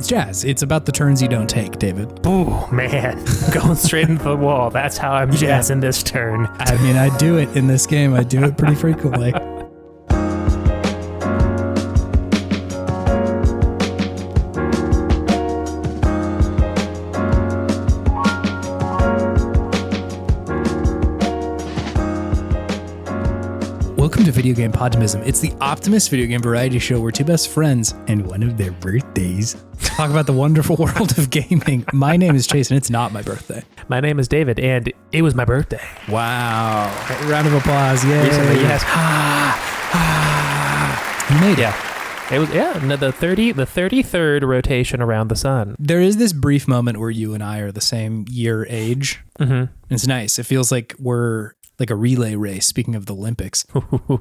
jazz. It's about the turns you don't take, David. Ooh, man. Going straight into the wall. That's how I'm jazzing this turn. I mean, I do it in this game. I do it pretty frequently. Welcome to Video Game Podtimism. It's the Optimist video game variety show where two best friends and one of their birthdays talk about the wonderful world of gaming. My name is Chase, and it's not my birthday. My name is David, and it was my birthday. Wow. Round of applause. Yay. Recently, yes. You made it. Yeah. It was, the 33rd rotation around the sun. There is this brief moment where you and I are the same year age. Mm-hmm. It's nice. It feels like we're like a relay race, speaking of the Olympics.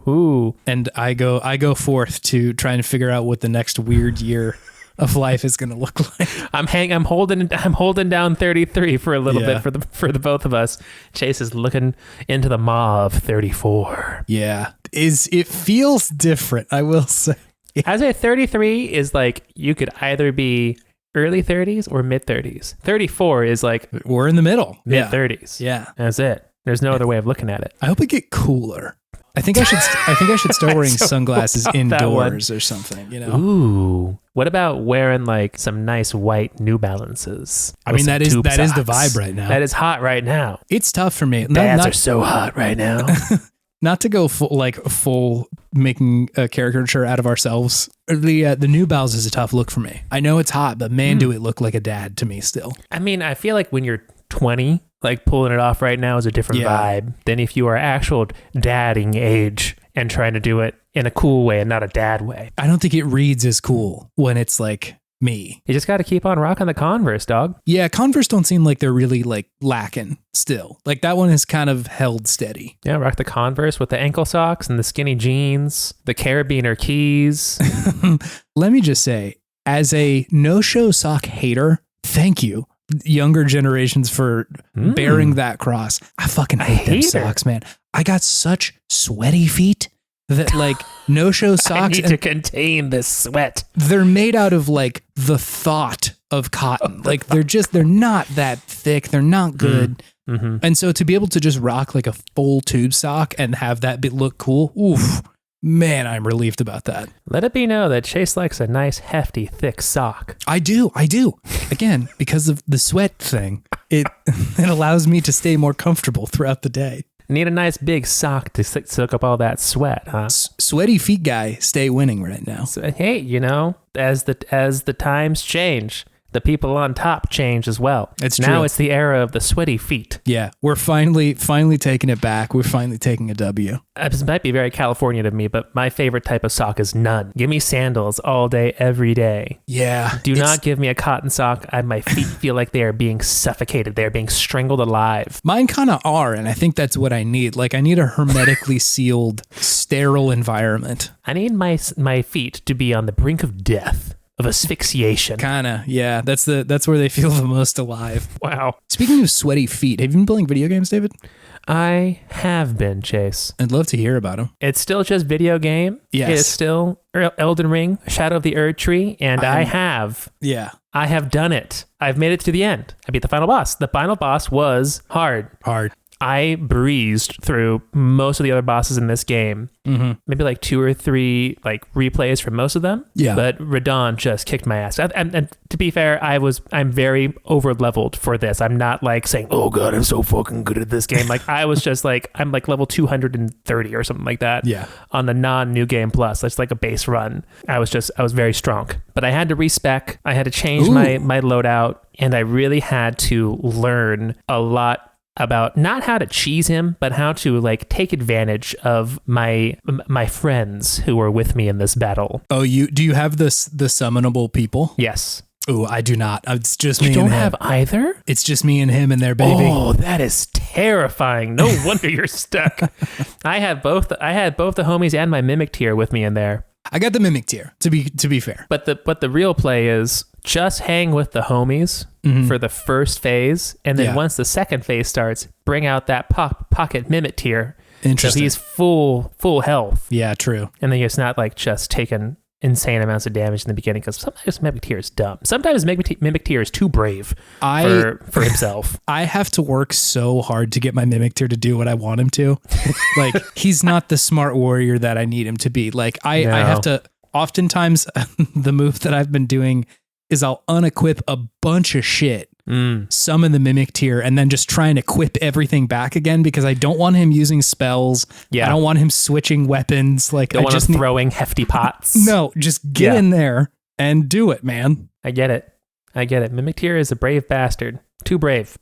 Ooh. And I go forth to try and figure out what the next weird year of life is going to look like. I'm holding down 33 for a little bit for the both of us. Chase is looking into the maw of 34. Yeah. It feels different, I will say. I'd say 33 is like you could either be early 30s or mid 30s. 34 is like we're in the middle. Mid 30s. Yeah. That's it. There's no other way of looking at it. I hope it get cooler. I think I should start wearing sunglasses indoors or something, you know. Ooh. What about wearing like some nice white New Balances? I mean, that is the vibe right now. That is hot right now. It's tough for me. Dads are so hot right now. Not to go full making a caricature out of ourselves. The New Balance is a tough look for me. I know it's hot, but man, do it look like a dad to me still. I mean, I feel like when you're 20, like pulling it off right now is a different vibe than if you are actual dadding age and trying to do it in a cool way and not a dad way. I don't think it reads as cool when it's like me. You just got to keep on rocking the Converse, dog. Yeah, Converse don't seem like they're really like lacking still. Like that one is kind of held steady. Yeah, rock the Converse with the ankle socks and the skinny jeans, the carabiner keys. Let me just say, as a no-show sock hater, thank you, younger generations, for bearing that cross. I fucking hate them socks, man. I got such sweaty feet that like no-show socks. I need to contain this sweat. They're made out of like the thought of cotton. Like they're not that thick. They're not good. Mm-hmm. And so to be able to just rock like a full tube sock and have that bit look cool, oof, man, I'm relieved about that. Let it be known that Chase likes a nice, hefty, thick sock. I do. Again, because of the sweat thing, it allows me to stay more comfortable throughout the day. Need a nice big sock to soak up all that sweat, huh? Sweaty feet guy, stay winning right now. So, hey, you know, as the times change, the people on top change as well. It's true. Now it's the era of the sweaty feet. Yeah, we're finally taking it back. We're finally taking a W. This might be very California to me, but my favorite type of sock is none. Give me sandals all day, every day. Yeah. Do not give me a cotton sock. My feet feel like they are being suffocated. They're being strangled alive. Mine kind of are, and I think that's what I need. Like, I need a hermetically sealed, sterile environment. I need my feet to be on the brink of death. Of asphyxiation. Kinda, yeah. That's where they feel the most alive. Wow. Speaking of sweaty feet, have you been playing video games, David? I have been, Chase. I'd love to hear about them. It's still just video game. Yes. It is still Elden Ring, Shadow of the Erd Tree, and I have done it. I've made it to the end. I beat the final boss. The final boss was hard. I breezed through most of the other bosses in this game. Mm-hmm. Maybe like 2 or 3 like replays for most of them. Yeah. But Radon just kicked my ass. And to be fair, I'm very over leveled for this. I'm not like saying, "Oh God, I'm so fucking good at this game." Like I was just like, I'm like level 230 or something like that. Yeah. On the non-New Game Plus, that's like a base run. I was very strong, but I had to respec. I had to change my loadout, and I really had to learn a lot about not how to cheese him, but how to like take advantage of my friends who were with me in this battle. Oh, do you have the summonable people? Yes. Oh, I do not. It's just me and him. You don't have either? It's just me and him and their baby. Oh, that is terrifying. No wonder you're stuck. I had both the homies and my Mimic tier with me in there. I got the Mimic tier, to be fair. But the real play is just hang with the homies for the first phase, and then once the second phase starts, bring out that pocket Mimic tier. Interesting. So he's full health. Yeah, true. And then it's not like just taking insane amounts of damage in the beginning because sometimes Mimic Tear is dumb. Sometimes Mimic Tear is too brave for himself. I have to work so hard to get my Mimic Tear to do what I want him to. Like, he's not the smart warrior that I need him to be. Like, I have to, oftentimes, the move that I've been doing is I'll unequip a bunch of shit, summon the Mimic Tear, and then just try and equip everything back again because I don't want him using spells. Yeah. I don't want him switching weapons. Like, don't want him throwing hefty pots. No, just get in there and do it, man. I get it. Mimic Tear is a brave bastard. Too brave.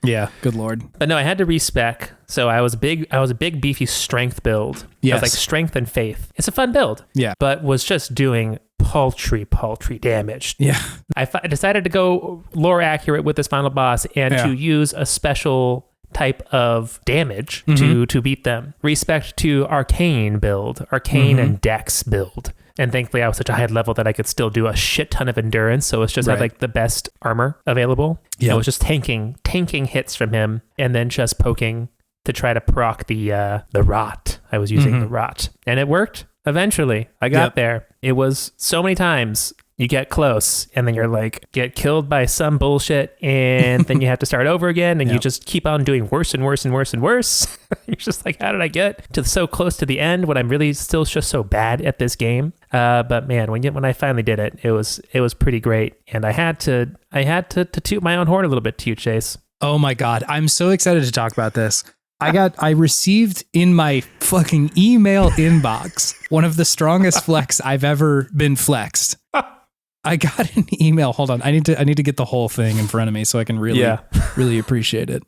Yeah, good lord. But no, I had to respec. So I was a big beefy strength build. Yes. I was like strength and faith. It's a fun build. Yeah. But was just doing paltry damage. Yeah. I decided to go lore accurate with this final boss and to use a special type of damage to beat them. Respect to arcane build, and dex build. And thankfully I was such a high level that I could still do a shit ton of endurance. So it's just had like the best armor available. Yeah. I was just tanking hits from him and then just poking to try to proc the rot. I was using the rot and it worked. Eventually I got there. It was so many times you get close and then you're like, get killed by some bullshit and then you have to start over again and you just keep on doing worse and worse and worse and worse. You're just like, how did I get to so close to the end when I'm really still just so bad at this game? But man, when I finally did it, it was pretty great. And I had to toot my own horn a little bit to you, Chase. Oh my God. I'm so excited to talk about this. I received in my fucking email inbox one of the strongest flex I've ever been flexed. I got an email. Hold on. I need to get the whole thing in front of me so I can really appreciate it.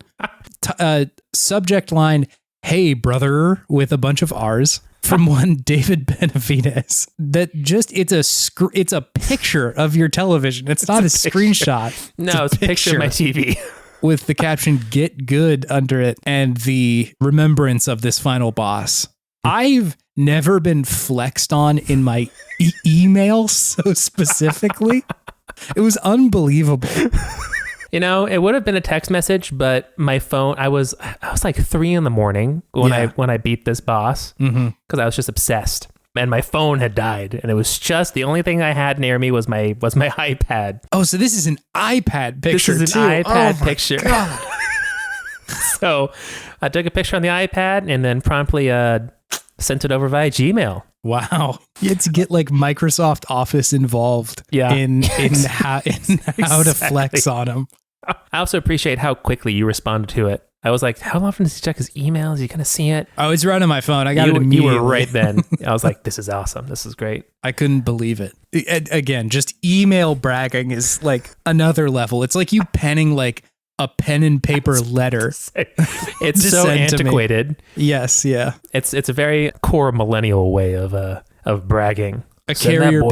Subject line, "Hey brother," with a bunch of R's from one David Benavides. That just it's a picture of your television. It's not a screenshot. No, it's a picture of my TV. With the caption "Get good" under it and the remembrance of this final boss. I've never been flexed on in my email so specifically. It was unbelievable. You know, it would have been a text message, but my phone, I was like 3 a.m. when I beat this boss because I was just obsessed. And my phone had died, and it was just the only thing I had near me was my iPad. Oh, so this is an iPad picture. This is an iPad picture. God. So I took a picture on the iPad and then promptly sent it over via Gmail. Wow. You had to get like Microsoft Office involved in how to flex on them. I also appreciate how quickly you responded to it. I was like, how often does he check his email? Is he going to see it? Oh, it's right on my phone. I got it immediately. You were right then. I was like, this is awesome. This is great. I couldn't believe it. Again, just email bragging is like another level. It's like you penning like a pen and paper letter. It's so antiquated. Yes, yeah. It's a very core millennial way of bragging. A carrier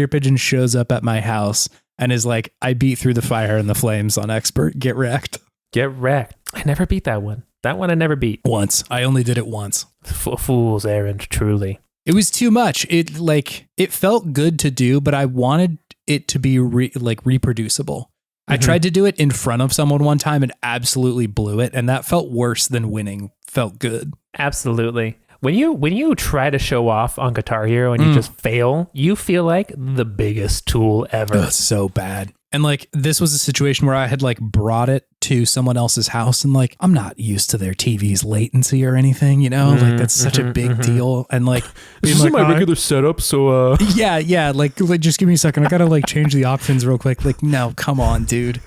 pigeon shows up at my house and is like, "I beat through the fire and the flames on expert. Get wrecked." Get wrecked. I never beat that one. That one I never beat. Once. I only did it once. Fool's errand, truly. It was too much. It felt good to do, but I wanted it to be reproducible. I tried to do it in front of someone one time and absolutely blew it, and that felt worse than winning. Felt good. Absolutely. When you try to show off on Guitar Hero and you just fail, you feel like the biggest tool ever. Oh, it's so bad. And like, this was a situation where I had like brought it to someone else's house and like, I'm not used to their TV's latency or anything, you know, like that's such a big deal. And like, this is my regular setup. So, yeah. Like just give me a second. I got to like change the options real quick. Like, no, come on, dude.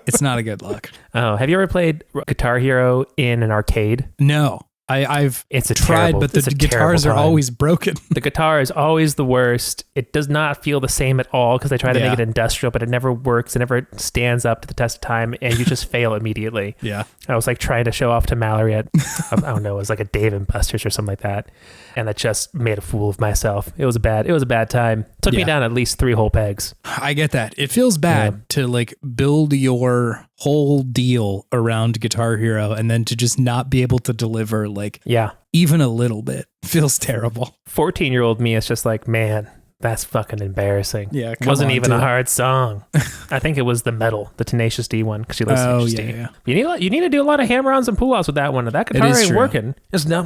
It's not a good look. Oh, have you ever played Guitar Hero in an arcade? No. I've tried, but the guitars are always broken. The guitar is always the worst. It does not feel the same at all because they try to make it industrial, but it never works. It never stands up to the test of time, and you just fail immediately. Yeah. I was like trying to show off to Mallory at, I don't know, it was like a Dave & Buster's or something like that, and I just made a fool of myself. It was a bad time. Took me down at least 3 whole pegs. I get that. It feels bad to like build your whole deal around Guitar Hero and then to just not be able to deliver even a little bit. Feels terrible. 14-year-old me is just like, man, That's fucking embarrassing. Yeah, it wasn't even a hard song. I think it was the metal, the Tenacious D one, because she loves Tenacious D. Yeah. You need to do a lot of hammer-ons and pull-outs with that one. That guitar ain't working. It's not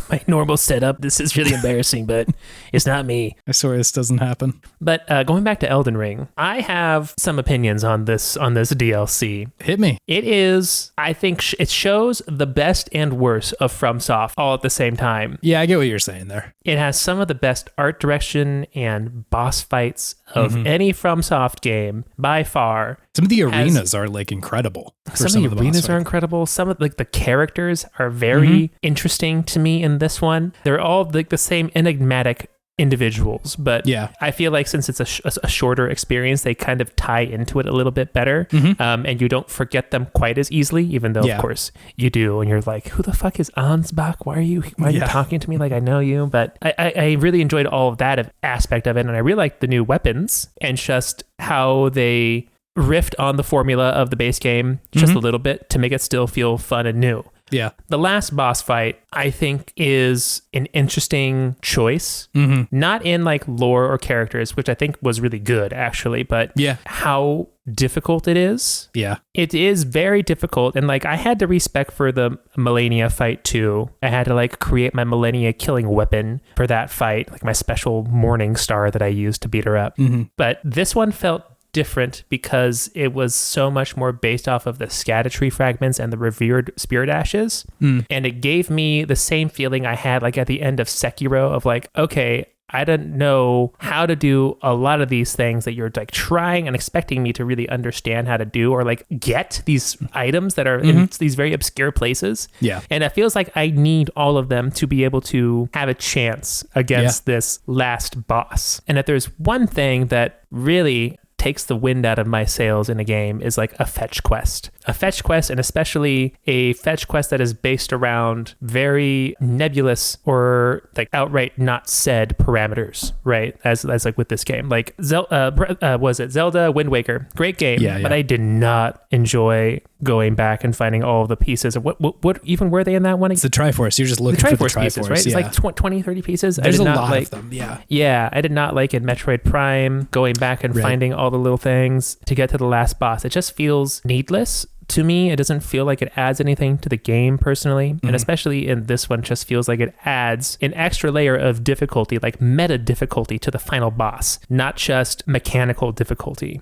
my normal setup. This is really embarrassing, but it's not me. I swear this doesn't happen. But going back to Elden Ring, I have some opinions on this DLC. Hit me. It is, I think, it shows the best and worst of FromSoft all at the same time. Yeah, I get what you're saying there. It has some of the best art direction and boss fights of any FromSoft game by far. Some of the arenas are like incredible. Some of the arenas are incredible. Some of like the characters are very interesting to me in this one. They're all like the same enigmatic individuals, but I feel like since it's a shorter experience, they kind of tie into it a little bit better, and you don't forget them quite as easily, even though of course you do, and you're like, who the fuck is Ansbach? Why are you talking to me like I know you? But I really enjoyed all of that aspect of it, and I really liked the new weapons and just how they riffed on the formula of the base game just a little bit to make it still feel fun and new. Yeah. The last boss fight, I think, is an interesting choice. Not in like lore or characters, which I think was really good, actually, but how difficult it is. Yeah. It is very difficult. And like, I had to respec for the Malenia fight too. I had to like create my Malenia killing weapon for that fight, like my special morning star that I used to beat her up. But this one felt different because it was so much more based off of the Scadutree fragments and the revered spirit ashes. And it gave me the same feeling I had like at the end of Sekiro of like, okay, I don't know how to do a lot of these things that you're like trying and expecting me to really understand how to do, or like get these items that are in these very obscure places. Yeah. And it feels like I need all of them to be able to have a chance against this last boss. And if there's one thing that really takes the wind out of my sails in a game is like a fetch quest. A fetch quest, and especially a fetch quest that is based around very nebulous or like outright not said parameters, right? As like with this game. Like was it Zelda Wind Waker? Great game, but I did not enjoy going back and finding all of the pieces. What even were they in that one? It's the Triforce. You're just looking for the Triforce pieces, right? Yeah. It's like 20, 30 pieces. There's a lot of them, yeah. Yeah, I did not like in Metroid Prime going back and finding all the little things to get to the last boss. It just feels needless to me. It doesn't feel like it adds anything to the game personally. And especially in this one, just feels like it adds an extra layer of difficulty, like meta difficulty to the final boss, not just mechanical difficulty.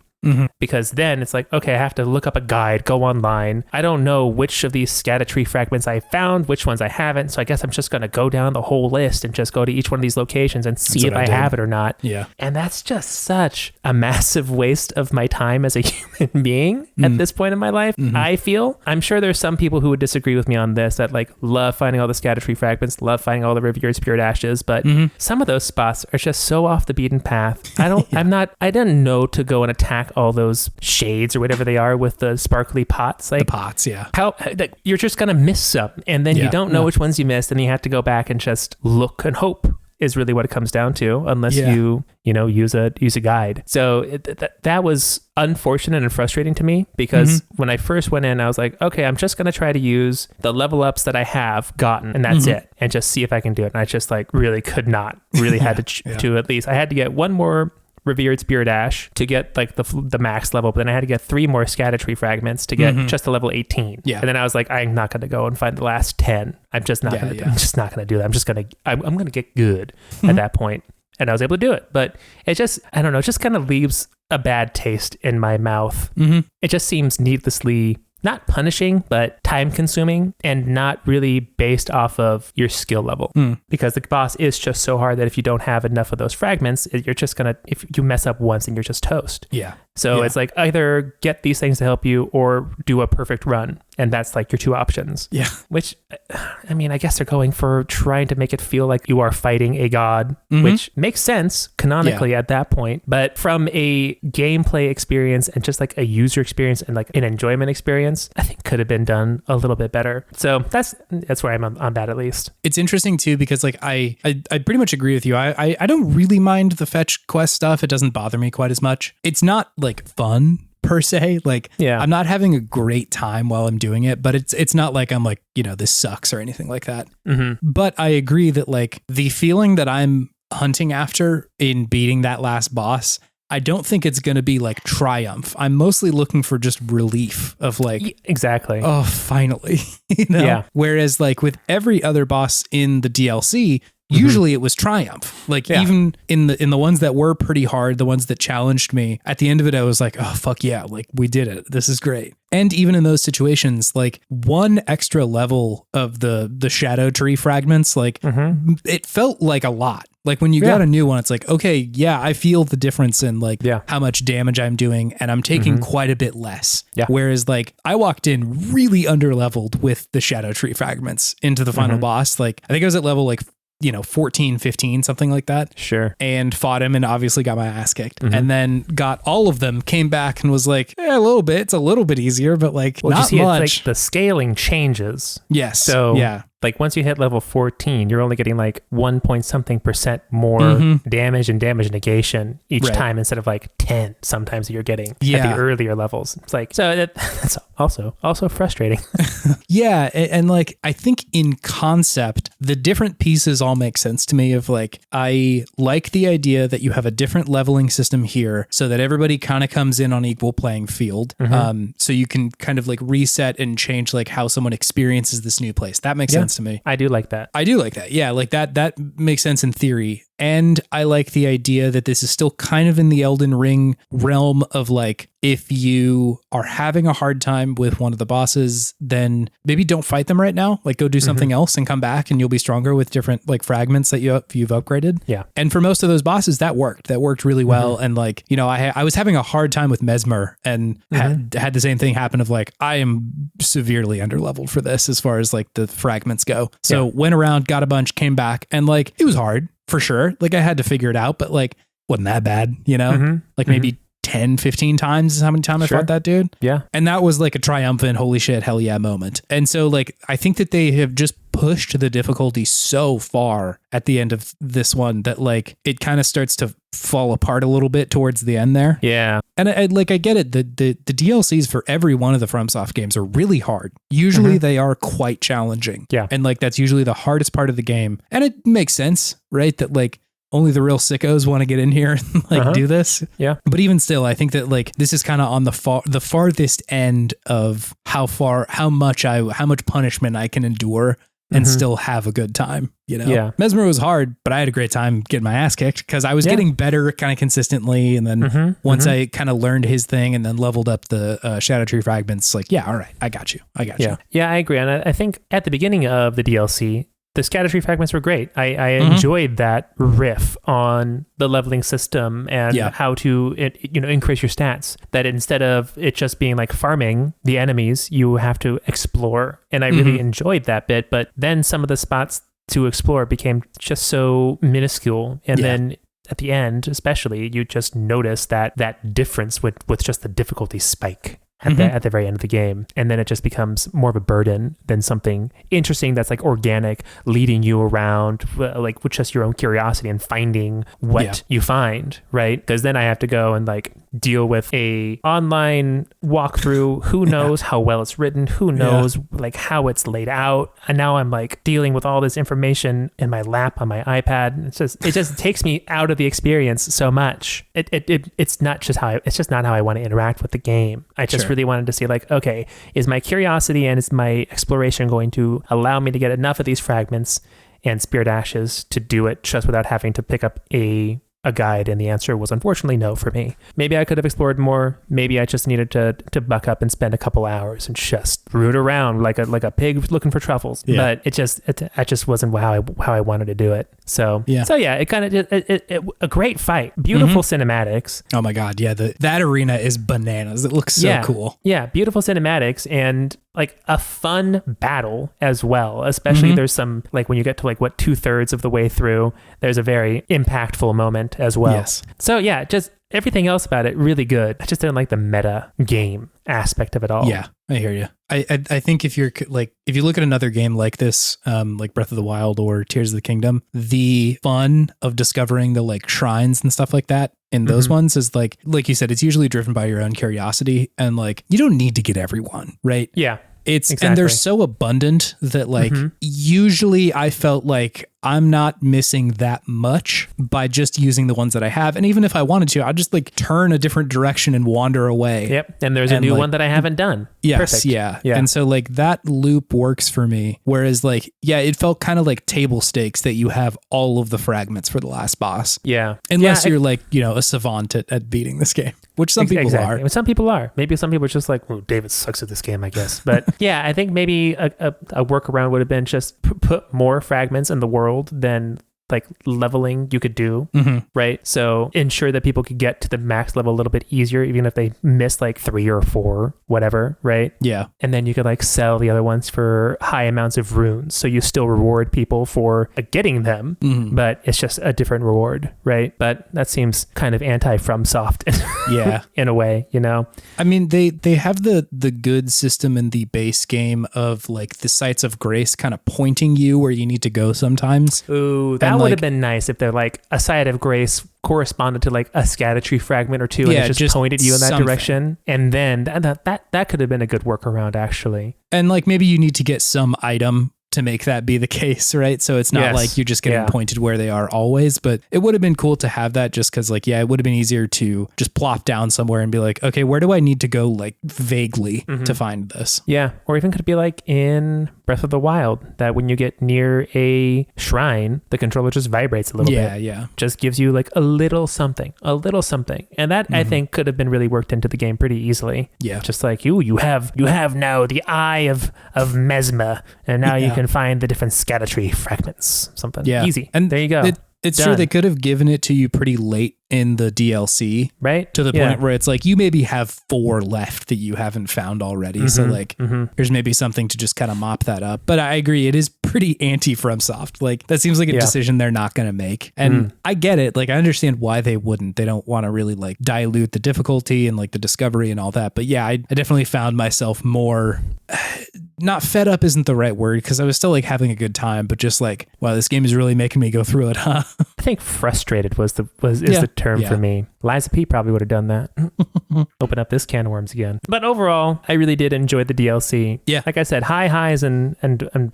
Because then it's like, okay, I have to look up a guide, go online. I don't know which of these Scadutree fragments I found, which ones I haven't. So I guess I'm just going to go down the whole list and just go to each one of these locations and see if I have it or not. Yeah. And that's just such a massive waste of my time as a human being at this point in my life. I feel. I'm sure there's some people who would disagree with me on this that like love finding all the Scadutree fragments, love finding all the revered spirit ashes, but some of those spots are just so off the beaten path. I didn't know to go and attack all those shades or whatever they are with the sparkly pots. Like the pots, yeah. How like, you're just gonna miss some, and then you don't know which ones you missed, and you have to go back and just look and hope is really what it comes down to, unless you use a guide. So that was unfortunate and frustrating to me, because when I first went in, I was like, okay, I'm just gonna try to use the level ups that I have gotten, and that's it, and just see if I can do it. And I just like really could not. Really had to at least I had to get one more revered spirit ash to get like the max level, but then I had to get 3 more Scadutree fragments to get just to level 18. Yeah. And then I was like, I'm not going to go and find the last 10. I'm just not going to do that. I'm going to get good at that point. And I was able to do it, but it just, I don't know, it just kind of leaves a bad taste in my mouth. It just seems needlessly not punishing, but time consuming, and not really based off of your skill level. Because the boss is just so hard that if you don't have enough of those fragments, you're just gonna, if you mess up once, and you're just toast. Yeah. So it's like either get these things to help you or do a perfect run. And that's like your 2 options. Yeah. Which, I mean, I guess they're going for trying to make it feel like you are fighting a god, which makes sense canonically at that point. But from a gameplay experience and just like a user experience and like an enjoyment experience, I think could have been done a little bit better. So that's where I'm on that, at least. It's interesting too, because like I pretty much agree with you. I don't really mind the fetch quest stuff. It doesn't bother me quite as much. It's not like fun per se. Like, I'm not having a great time while I'm doing it, but it's not like I'm like, this sucks or anything like that. But I agree that like the feeling that I'm hunting after in beating that last boss, I don't think it's going to be like triumph. I'm mostly looking for just relief of like, exactly. Oh, finally. You know? Yeah. Whereas like with every other boss in the DLC, usually it was triumph. Like even in the ones that were pretty hard, the ones that challenged me, at the end of it, I was like, oh, fuck yeah. Like we did it. This is great. And even in those situations, like one extra level of the shadow tree fragments, like it felt like a lot. Like when you got a new one, it's like, okay, yeah, I feel the difference in like how much damage I'm doing and I'm taking quite a bit less. Yeah. Whereas like I walked in really underleveled with the shadow tree fragments into the final boss. Like I think I was at level like 14, 15, something like that. Sure. And fought him and obviously got my ass kicked. And then got all of them, came back and was like, a little bit. It's a little bit easier, but like not much. It's like the scaling changes. Yes. So like once you hit level 14, you're only getting like 1 point something % more damage and damage negation each time instead of like 10 sometimes that you're getting at the earlier levels. It's like, so that's also frustrating. Yeah. And like, I think in concept, the different pieces all make sense to me of like, I like the idea that you have a different leveling system here so that everybody kind of comes in on equal playing field. So you can kind of like reset and change like how someone experiences this new place. That makes sense to me. I do like that. Yeah, like that makes sense in theory. And I like the idea that this is still kind of in the Elden Ring realm of like, if you are having a hard time with one of the bosses, then maybe don't fight them right now. Like go do something else and come back and you'll be stronger with different like fragments that you've upgraded. Yeah. And for most of those bosses, that worked really well. And like, I was having a hard time with Mesmer and had the same thing happen of like, I am severely underleveled for this as far as like the fragments go. So went around, got a bunch, came back and like, it was hard. For sure. Like I had to figure it out, but like wasn't that bad, like maybe 10, 15 times is how many times I fought that dude. Yeah. And that was like a triumphant, holy shit, hell yeah moment. And so like, I think that they have just pushed the difficulty so far at the end of this one that like, it kind of starts to fall apart a little bit towards the end there. Yeah. And I get it. The DLCs for every one of the FromSoft games are really hard. Usually they are quite challenging. Yeah. And like, that's usually the hardest part of the game. And it makes sense, right? That like, only the real sickos want to get in here and like do this. Yeah. But even still, I think that like this is kind of on the farthest end of how much punishment I can endure and still have a good time, Yeah. Mesmer was hard, but I had a great time getting my ass kicked because I was getting better kind of consistently. And then once I kind of learned his thing and then leveled up the Shadow Tree fragments, like, yeah, all right, I got you. Yeah, I agree. And I think at the beginning of the DLC, the Shadow Tree fragments were great. I enjoyed that riff on the leveling system and how to increase your stats. That instead of it just being like farming the enemies, you have to explore. And I really enjoyed that bit. But then some of the spots to explore became just so minuscule. And then at the end, especially, you just notice that difference with just the difficulty spike. At the very end of the game. And then it just becomes more of a burden than something interesting that's like organic, leading you around like with just your own curiosity and finding what you find, right? Because then I have to go and like deal with a online walkthrough. Who knows how well it's written? Who knows like how it's laid out? And now I'm like dealing with all this information in my lap on my iPad. It just takes me out of the experience so much. It's just not how I want to interact with the game. I just really wanted to see like, okay, is my curiosity and is my exploration going to allow me to get enough of these fragments and spirit ashes to do it just without having to pick up a guide? And the answer was unfortunately no for me. Maybe I could have explored more. Maybe I just needed to buck up and spend a couple hours and just root around like a pig looking for truffles. But it just wasn't how I wanted to do it. So it kind of a great fight, beautiful cinematics. Oh my god, yeah, that arena is bananas. It looks so cool. Yeah, beautiful cinematics and like a fun battle as well. Especially there's some like when you get to like 2/3 of the way through, there's a very impactful moment as well. Yes. So yeah, just everything else about it really good. I just didn't like the meta game aspect of it all. Yeah, I hear you. I think if you look at another game like this, like Breath of the Wild or Tears of the Kingdom, the fun of discovering the like shrines and stuff like that in those ones is like you said, it's usually driven by your own curiosity and like you don't need to get everyone, right? Yeah. And they're so abundant that like usually I felt like I'm not missing that much by just using the ones that I have. And even if I wanted to, I'd just like turn a different direction and wander away. Yep. And there's a new one that I haven't done. Yes. Perfect. Yeah. And so like that loop works for me. Whereas like, yeah, it felt kind of like table stakes that you have all of the fragments for the last boss. Yeah. Unless you're like, you know, a savant at beating this game, which some people are. Some people are. Maybe some people are just like, well, David sucks at this game, I guess. But yeah, I think maybe a workaround would have been just put more fragments in the world than like leveling you could do, right? So ensure that people could get to the max level a little bit easier, even if they miss like 3 or 4, whatever, right? Yeah. And then you could like sell the other ones for high amounts of runes. So you still reward people for getting them, but it's just a different reward, right? But that seems kind of anti-FromSoft yeah, in a way, you know? I mean, they have the good system in the base game of like the sites of grace kind of pointing you where you need to go sometimes. Ooh, that would have been nice if they're like a site of grace corresponded to like a scatter-tree fragment or two, and it just pointed you in that direction. And then that could have been a good workaround, actually. And like maybe you need to get some item to make that be the case, right? So it's not like you're just getting pointed where they are always, but it would have been cool to have that just because like, yeah, it would have been easier to just plop down somewhere and be like, okay, where do I need to go like vaguely to find this? Yeah. Or even could it be like in Breath of the Wild that when you get near a shrine, the controller just vibrates a little bit. Yeah. Just gives you like a little something. And that I think could have been really worked into the game pretty easily. Yeah. Just like you have now the eye of Mesmer, and now you can find the different scatter-tree fragments. Something easy. And there you go. It's true. They could have given it to you pretty late in the DLC, right? To the point where it's like you maybe have 4 left that you haven't found already. So like, there's maybe something to just kind of mop that up. But I agree, it is pretty anti-FromSoft. Like that seems like a decision they're not going to make. And I get it. Like I understand why they wouldn't. They don't want to really like dilute the difficulty and like the discovery and all that. But yeah, I definitely found myself more. Not fed up isn't the right word because I was still like having a good time, but just like, wow, this game is really making me go through it, huh? I think frustrated is the term for me. Liza P probably would have done that. Open up this can of worms again. But overall, I really did enjoy the DLC. Yeah. Like I said, high highs and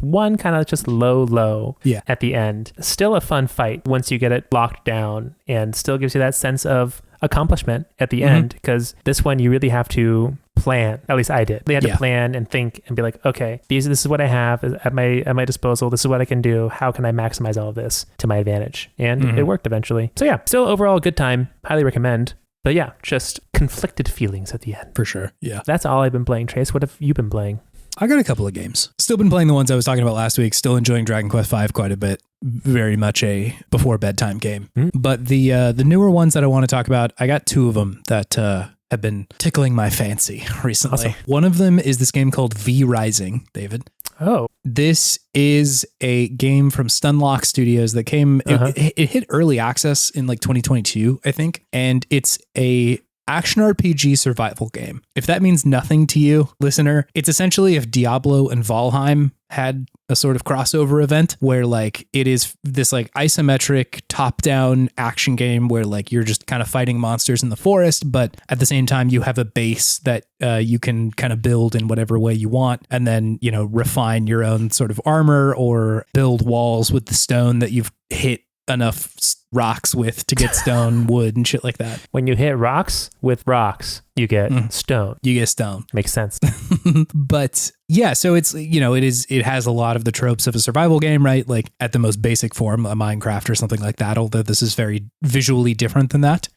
one kind of just low at the end. Still a fun fight once you get it locked down, and still gives you that sense of accomplishment at the end, because this one you really have to plan. At least I did. They had to plan and think and be like, okay, this is what I have at my disposal. This is what I can do. How can I maximize all of this to my advantage? And it worked eventually. So yeah, still overall a good time. Highly recommend. But yeah, just conflicted feelings at the end. For sure. Yeah. That's all I've been playing. Trace, what have you been playing? I got a couple of games. Still been playing the ones I was talking about last week. Still enjoying Dragon Quest V quite a bit. Very much a before bedtime game. But the newer ones that I want to talk about, I got 2 of them that have been tickling my fancy recently. Awesome. One of them is this game called V Rising, David. Oh. This is a game from Stunlock Studios that came, it hit early access in like 2022, I think. And it's a action RPG survival game. If that means nothing to you, listener, it's essentially if Diablo and Valheim had a sort of crossover event where like it is this like isometric top-down action game where like you're just kind of fighting monsters in the forest, but at the same time you have a base that you can kind of build in whatever way you want, and then, you know, refine your own sort of armor or build walls with the stone that you've hit enough rocks with to get stone, wood, and shit like that. When you hit rocks with rocks, you get stone. You get stone. Makes sense. But yeah, so it's, you know, it has a lot of the tropes of a survival game, right? Like at the most basic form, a Minecraft or something like that, although this is very visually different than that.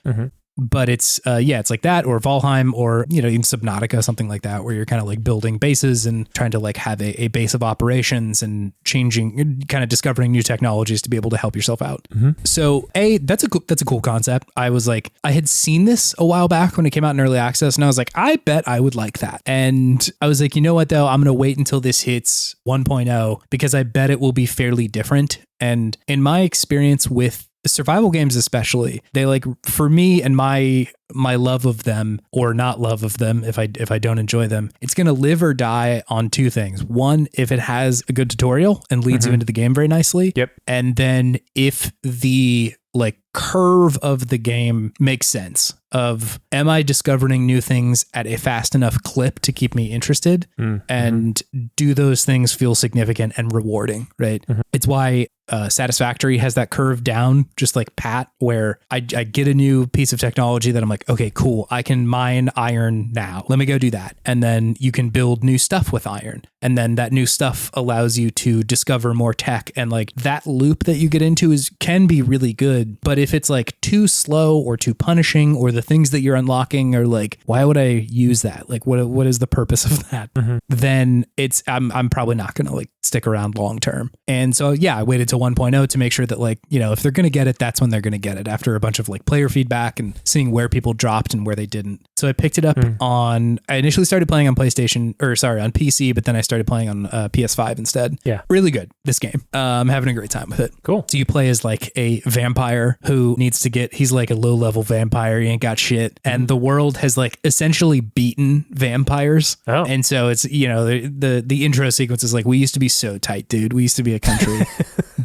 But it's, it's like that, or Valheim, or, you know, even Subnautica, something like that, where you're kind of like building bases and trying to like have a base of operations and changing, kind of discovering new technologies to be able to help yourself out. So that's a cool concept. I was like, I had seen this a while back when it came out in early access, and I was like, I bet I would like that. And I was like, you know what though, I'm going to wait until this hits 1.0 because I bet it will be fairly different. And in my experience with survival games especially, they like, for me and my love of them, or not love of them if I don't enjoy them, it's going to live or die on 2 things. One, if it has a good tutorial and leads you into the game very nicely. Yep. And then if the like curve of the game makes sense of, am I discovering new things at a fast enough clip to keep me interested? And do those things feel significant and rewarding, right? It's why Satisfactory has that curve down, just like Pat, where I get a new piece of technology that I'm like, okay, cool. I can mine iron now. Let me go do that. And then you can build new stuff with iron. And then that new stuff allows you to discover more tech. And like that loop that you get into can be really good. But if it's like too slow or too punishing, or the things that you're unlocking are like, why would I use that? Like, what is the purpose of that? Then I'm probably not going to like stick around long term. And so, yeah, I waited till 1.0 to make sure that like, you know, if they're going to get it, that's when they're going to get it, after a bunch of like player feedback and seeing where people dropped and where they didn't. So I picked it up I initially started playing on on PC, but then I started playing on PS5 instead. Yeah. Really good, this game. I'm having a great time with it. Cool. So you play as like a vampire who needs to he's like a low level vampire. He ain't got shit. And the world has like essentially beaten vampires. Oh. And so it's, you know, the intro sequence is like, we used to be so tight, dude. We used to be a country,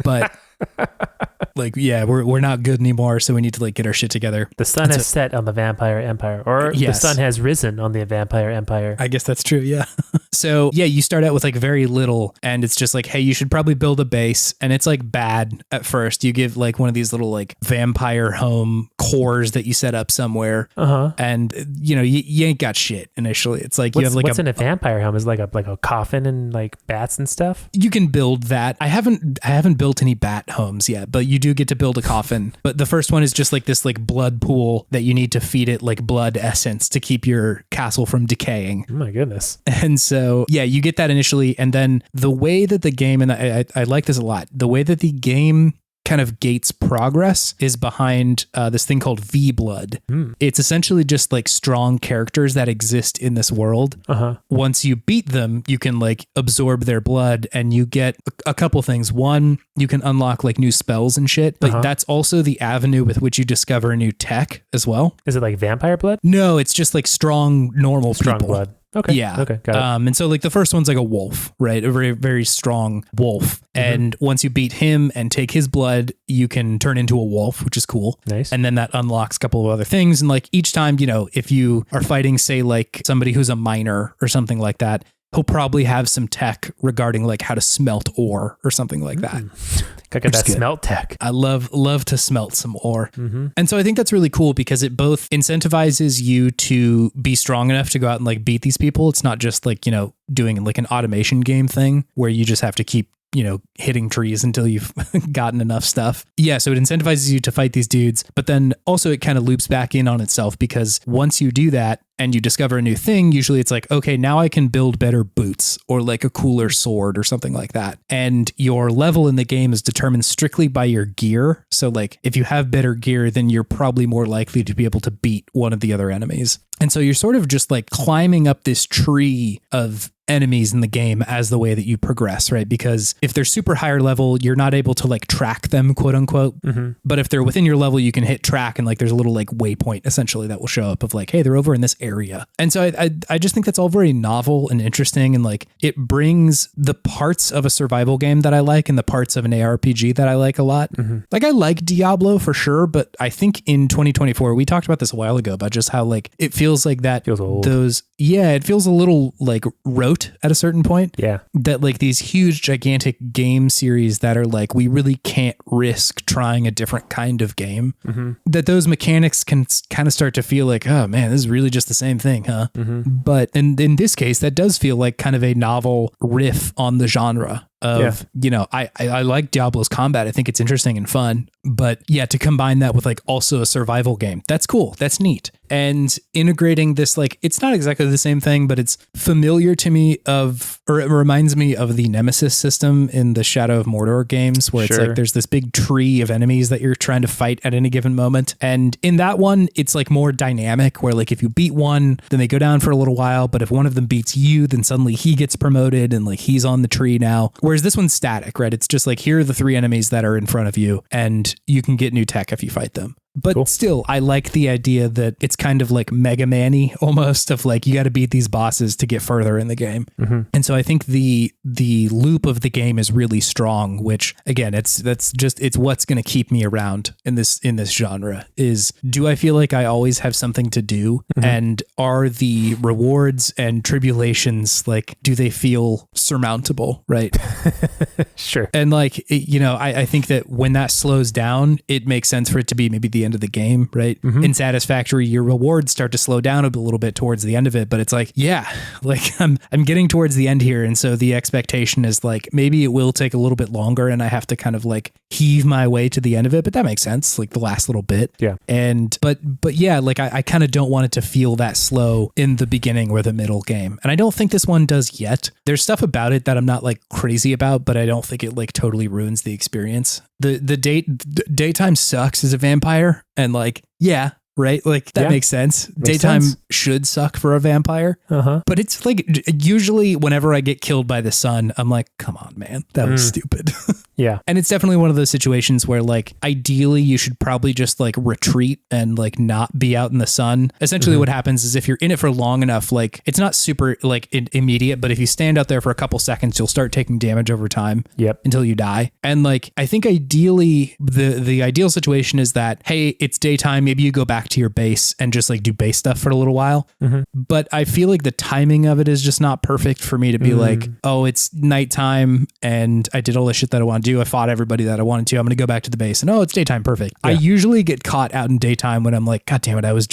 but like, yeah, we're not good anymore, so we need to like get our shit together. The sun has set on the vampire empire, or yes, the sun has risen on the vampire empire. I guess that's true, yeah. So yeah, you start out with like very little, and it's just like, hey, you should probably build a base, and it's like bad at first. You give like one of these little like vampire home cores that you set up somewhere, and you know you ain't got shit initially. It's like what's in a vampire home? Is like a coffin and like bats and stuff. You can build that. I haven't built any bat homes yet, but you do get to build a coffin. But the first one is just like this like blood pool that you need to feed it like blood essence to keep your castle from decaying. Oh my goodness. And so, yeah, you get that initially. And then the way that the game, and I like this a lot, the way that the game kind of gates progress is behind this thing called V-Blood. It's essentially just like strong characters that exist in this world. Once you beat them, you can like absorb their blood, and you get a couple things. One, you can unlock like new spells and shit, but that's also the avenue with which you discover new tech as well. Is it like vampire blood? No, it's just like strong, normal strong people. Blood. Okay. Yeah. Okay. Got it. And so like the first one's like a wolf, right? A very, very strong wolf. And once you beat him and take his blood, you can turn into a wolf, which is cool. Nice. And then that unlocks a couple of other things. And like each time, you know, if you are fighting, say like somebody who's a miner or something like that, he'll probably have some tech regarding like how to smelt ore or something like that. Gotta get that smelt tech. I love to smelt some ore. And so I think that's really cool because it both incentivizes you to be strong enough to go out and like beat these people. It's not just like, you know, doing like an automation game thing where you just have to keep, you know, hitting trees until you've gotten enough stuff. Yeah, so it incentivizes you to fight these dudes, but then also it kind of loops back in on itself because once you do that and you discover a new thing, usually it's like, okay, now I can build better boots or like a cooler sword or something like that. And your level in the game is determined strictly by your gear. So like if you have better gear, then you're probably more likely to be able to beat one of the other enemies. And so you're sort of just like climbing up this tree of enemies in the game as the way that you progress, right? Because if they're super higher level, you're not able to like track them, quote unquote. But if they're within your level, you can hit track, and like there's a little like waypoint essentially that will show up of like, hey, they're over in this area. And so I just think that's all very novel and interesting, and like it brings the parts of a survival game that I like and the parts of an ARPG that I like a lot. Like I like Diablo for sure, but I think in 2024, we talked about this a while ago about just how like it feels like that feels old. It feels a little like rote at a certain point. Yeah. That like these huge, gigantic game series that are like, we really can't risk trying a different kind of game. That those mechanics can kind of start to feel like, oh man, this is really just the same thing, huh? But in this case, that does feel like kind of a novel riff on the genre. You know, I like Diablo's combat. I think it's interesting and fun, but yeah, to combine that with like also a survival game, that's cool. That's neat. And integrating this, like, it's not exactly the same thing, but it's familiar to me or it reminds me of the Nemesis system in the Shadow of Mordor games, where it's like there's this big tree of enemies that you're trying to fight at any given moment. And in that one, it's like more dynamic, where like if you beat one, then they go down for a little while, but if one of them beats you, then suddenly he gets promoted and like he's on the tree now. Whereas this one's static, right? It's just like, here are the three enemies that are in front of you, and you can get new tech if you fight them. But cool. Still, I like the idea that it's kind of like Mega Man-y almost, of like, you got to beat these bosses to get further in the game. Mm-hmm. And so I think the loop of the game is really strong, which again, it's what's going to keep me around in this genre. Is, do I feel like I always have something to do? Mm-hmm. And are the rewards and tribulations, like, do they feel surmountable? Right. Sure. And like, I think that when that slows down, it makes sense for it to be maybe the end of the game, right? Mm-hmm. In Satisfactory, your rewards start to slow down a little bit towards the end of it, but it's like, yeah, like I'm getting towards the end here. And so the expectation is like, maybe it will take a little bit longer and I have to kind of like heave my way to the end of it, but that makes sense. Like the last little bit. Yeah. And, but yeah, like I kind of don't want it to feel that slow in the beginning or the middle game. And I don't think this one does yet. There's stuff about it that I'm not like crazy about, but I don't think it like totally ruins the experience. The daytime sucks as a vampire, and like, yeah, right? Like that makes sense. Daytime should suck for a vampire. Uh-huh. But it's like, usually whenever I get killed by the sun, I'm like, come on, man, that was stupid. Yeah. And it's definitely one of those situations where like, ideally you should probably just like retreat and like not be out in the sun. Essentially what happens is if you're in it for long enough, like it's not super like immediate, but if you stand out there for a couple seconds, you'll start taking damage over time. Yep. Until you die. And like, I think ideally the ideal situation is that, hey, it's daytime. Maybe you go back to your base and just like do base stuff for a little while. Mm-hmm. But I feel like the timing of it is just not perfect for me to be like, oh, it's nighttime and I did all the shit that I want to do. I fought everybody that I wanted to. I'm going to go back to the base and it's daytime. Perfect. Yeah. I usually get caught out in daytime when I'm like, God damn it. I was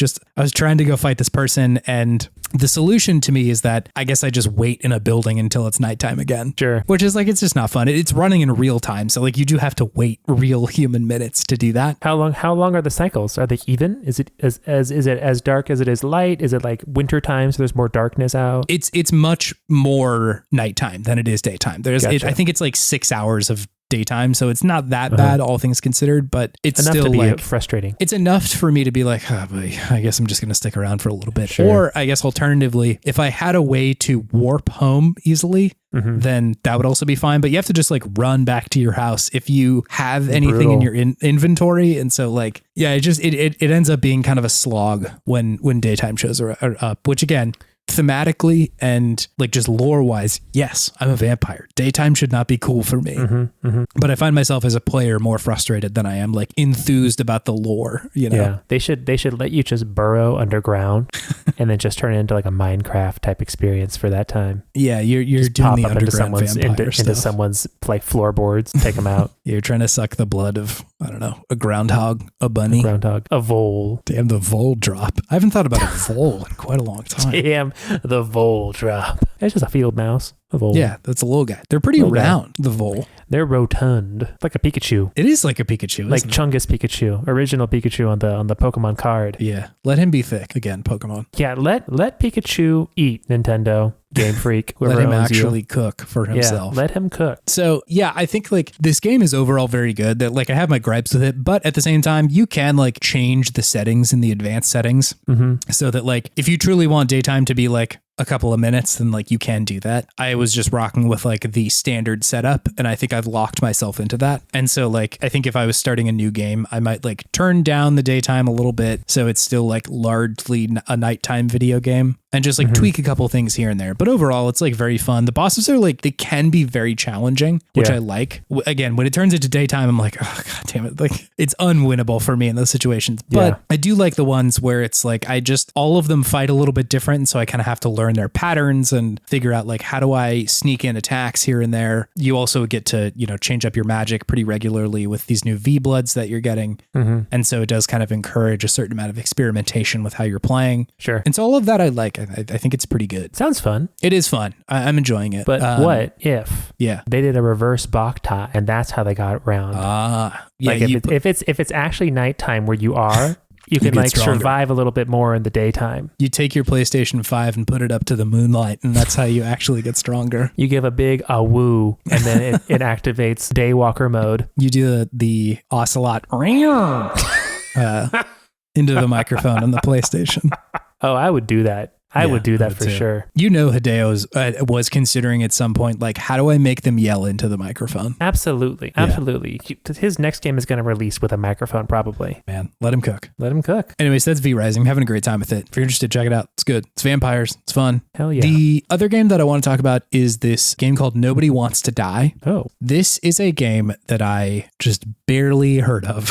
trying to go fight this person. And the solution to me is that I guess I just wait in a building until it's nighttime again. Sure. Which is like, it's just not fun. It's running in real time. So like you do have to wait real human minutes to do that. How long are the cycles? Are they even? Is it is it as dark as it is light? Is it like winter time so there's more darkness out? It's much more nighttime than it is daytime. Gotcha. I think it's like 6 hours of daytime, so it's not that bad, all things considered, but it's enough still to be like frustrating. It's enough for me to be like, oh boy, I guess I'm just going to stick around for a little bit. Sure. Or I guess alternatively, if I had a way to warp home easily, then that would also be fine. But you have to just like run back to your house if you have anything in your inventory. And so like, yeah, it ends up being kind of a slog when daytime shows are up, which again, thematically and like just lore wise, yes, I'm a vampire. Daytime should not be cool for me. But I find myself as a player more frustrated than I am like enthused about the lore, Yeah. They should let you just burrow underground and then just turn it into like a Minecraft type experience for that time. Yeah, you're just doing the underground vampire stuff. Into someone's like floorboards, take them out. You're trying to suck the blood of, I don't know, a groundhog, a bunny. A vole. Damn, the vole drop. I haven't thought about a vole in quite a long time. Damn, the vole drop. It's just a field mouse. A vole. Yeah, that's a little guy. They're pretty round, the vole. They're rotund. Like a Pikachu. It is like a Pikachu. Like Chungus Pikachu. Original Pikachu on the Pokemon card. Yeah. Let him be thick. Again, Pokemon. Yeah, let Pikachu eat, Nintendo. Game Freak. Let him actually cook for himself. Yeah, let him cook. So yeah, I think like this game is overall very good. That like I have my gripes with it, but at the same time, you can like change the settings in the advanced settings so that like if you truly want daytime to be like a couple of minutes, then like you can do that. I was just rocking with like the standard setup, and I think I've locked myself into that. And so like I think if I was starting a new game, I might like turn down the daytime a little bit so it's still like largely a nighttime video game. And just like tweak a couple things here and there. But overall, it's like very fun. The bosses are like, they can be very challenging, which I like. Again, when it turns into daytime, I'm like, oh, God damn it. Like it's unwinnable for me in those situations. But I do like the ones where it's like, all of them fight a little bit different. And so I kind of have to learn their patterns and figure out like, how do I sneak in attacks here and there? You also get to, change up your magic pretty regularly with these new V-Bloods that you're getting. And so it does kind of encourage a certain amount of experimentation with how you're playing. Sure. And so all of that I like. I think it's pretty good. Sounds fun. It is fun. I'm enjoying it. But what if they did a reverse Bokta and that's how they got around? Yeah. Like if it's actually nighttime where you are, you can like survive a little bit more in the daytime. You take your PlayStation 5 and put it up to the moonlight, and that's how you actually get stronger. You give a big woo, and then it activates Daywalker mode. You do the ocelot into the microphone on the PlayStation. Oh, I would do that. I would do that for sure. You know, Hideo was considering at some point, like, how do I make them yell into the microphone? Absolutely. His next game is going to release with a microphone, probably. Man, let him cook. Anyways, that's V-Rising. I'm having a great time with it. If you're interested, check it out. It's good. It's vampires. It's fun. Hell yeah. The other game that I want to talk about is this game called Nobody Wants to Die. Oh. This is a game that I just barely heard of.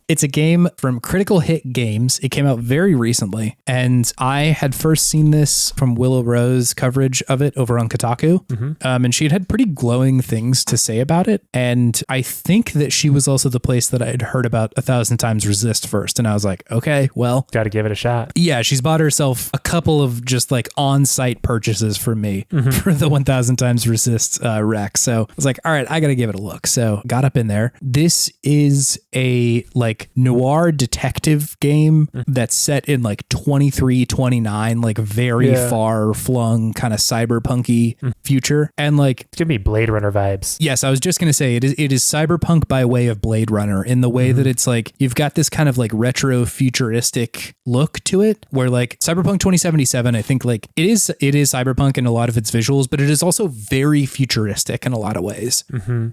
It's a game from Critical Hit Games. It came out very recently, and I had first seen this from Willow Rose coverage of it over on Kotaku. And she had pretty glowing things to say about it. And I think that she was also the place that I had heard about 1,000 Times Resist first. And I was like, okay, well, got to give it a shot. Yeah, she's bought herself a couple of just like on-site purchases from me for the 1,000 Times Resist rec. So I was like, all right, I got to give it a look. So got up in there. This is a like noir detective game that's set in like 2329, like very far flung kind of cyberpunky future. And like, it's gonna be Blade Runner vibes. Yes, I was just gonna say it is cyberpunk by way of Blade Runner, in the way that it's like you've got this kind of like retro futuristic look to it, where like Cyberpunk 2077, I think like it is cyberpunk in a lot of its visuals, but it is also very futuristic in a lot of ways.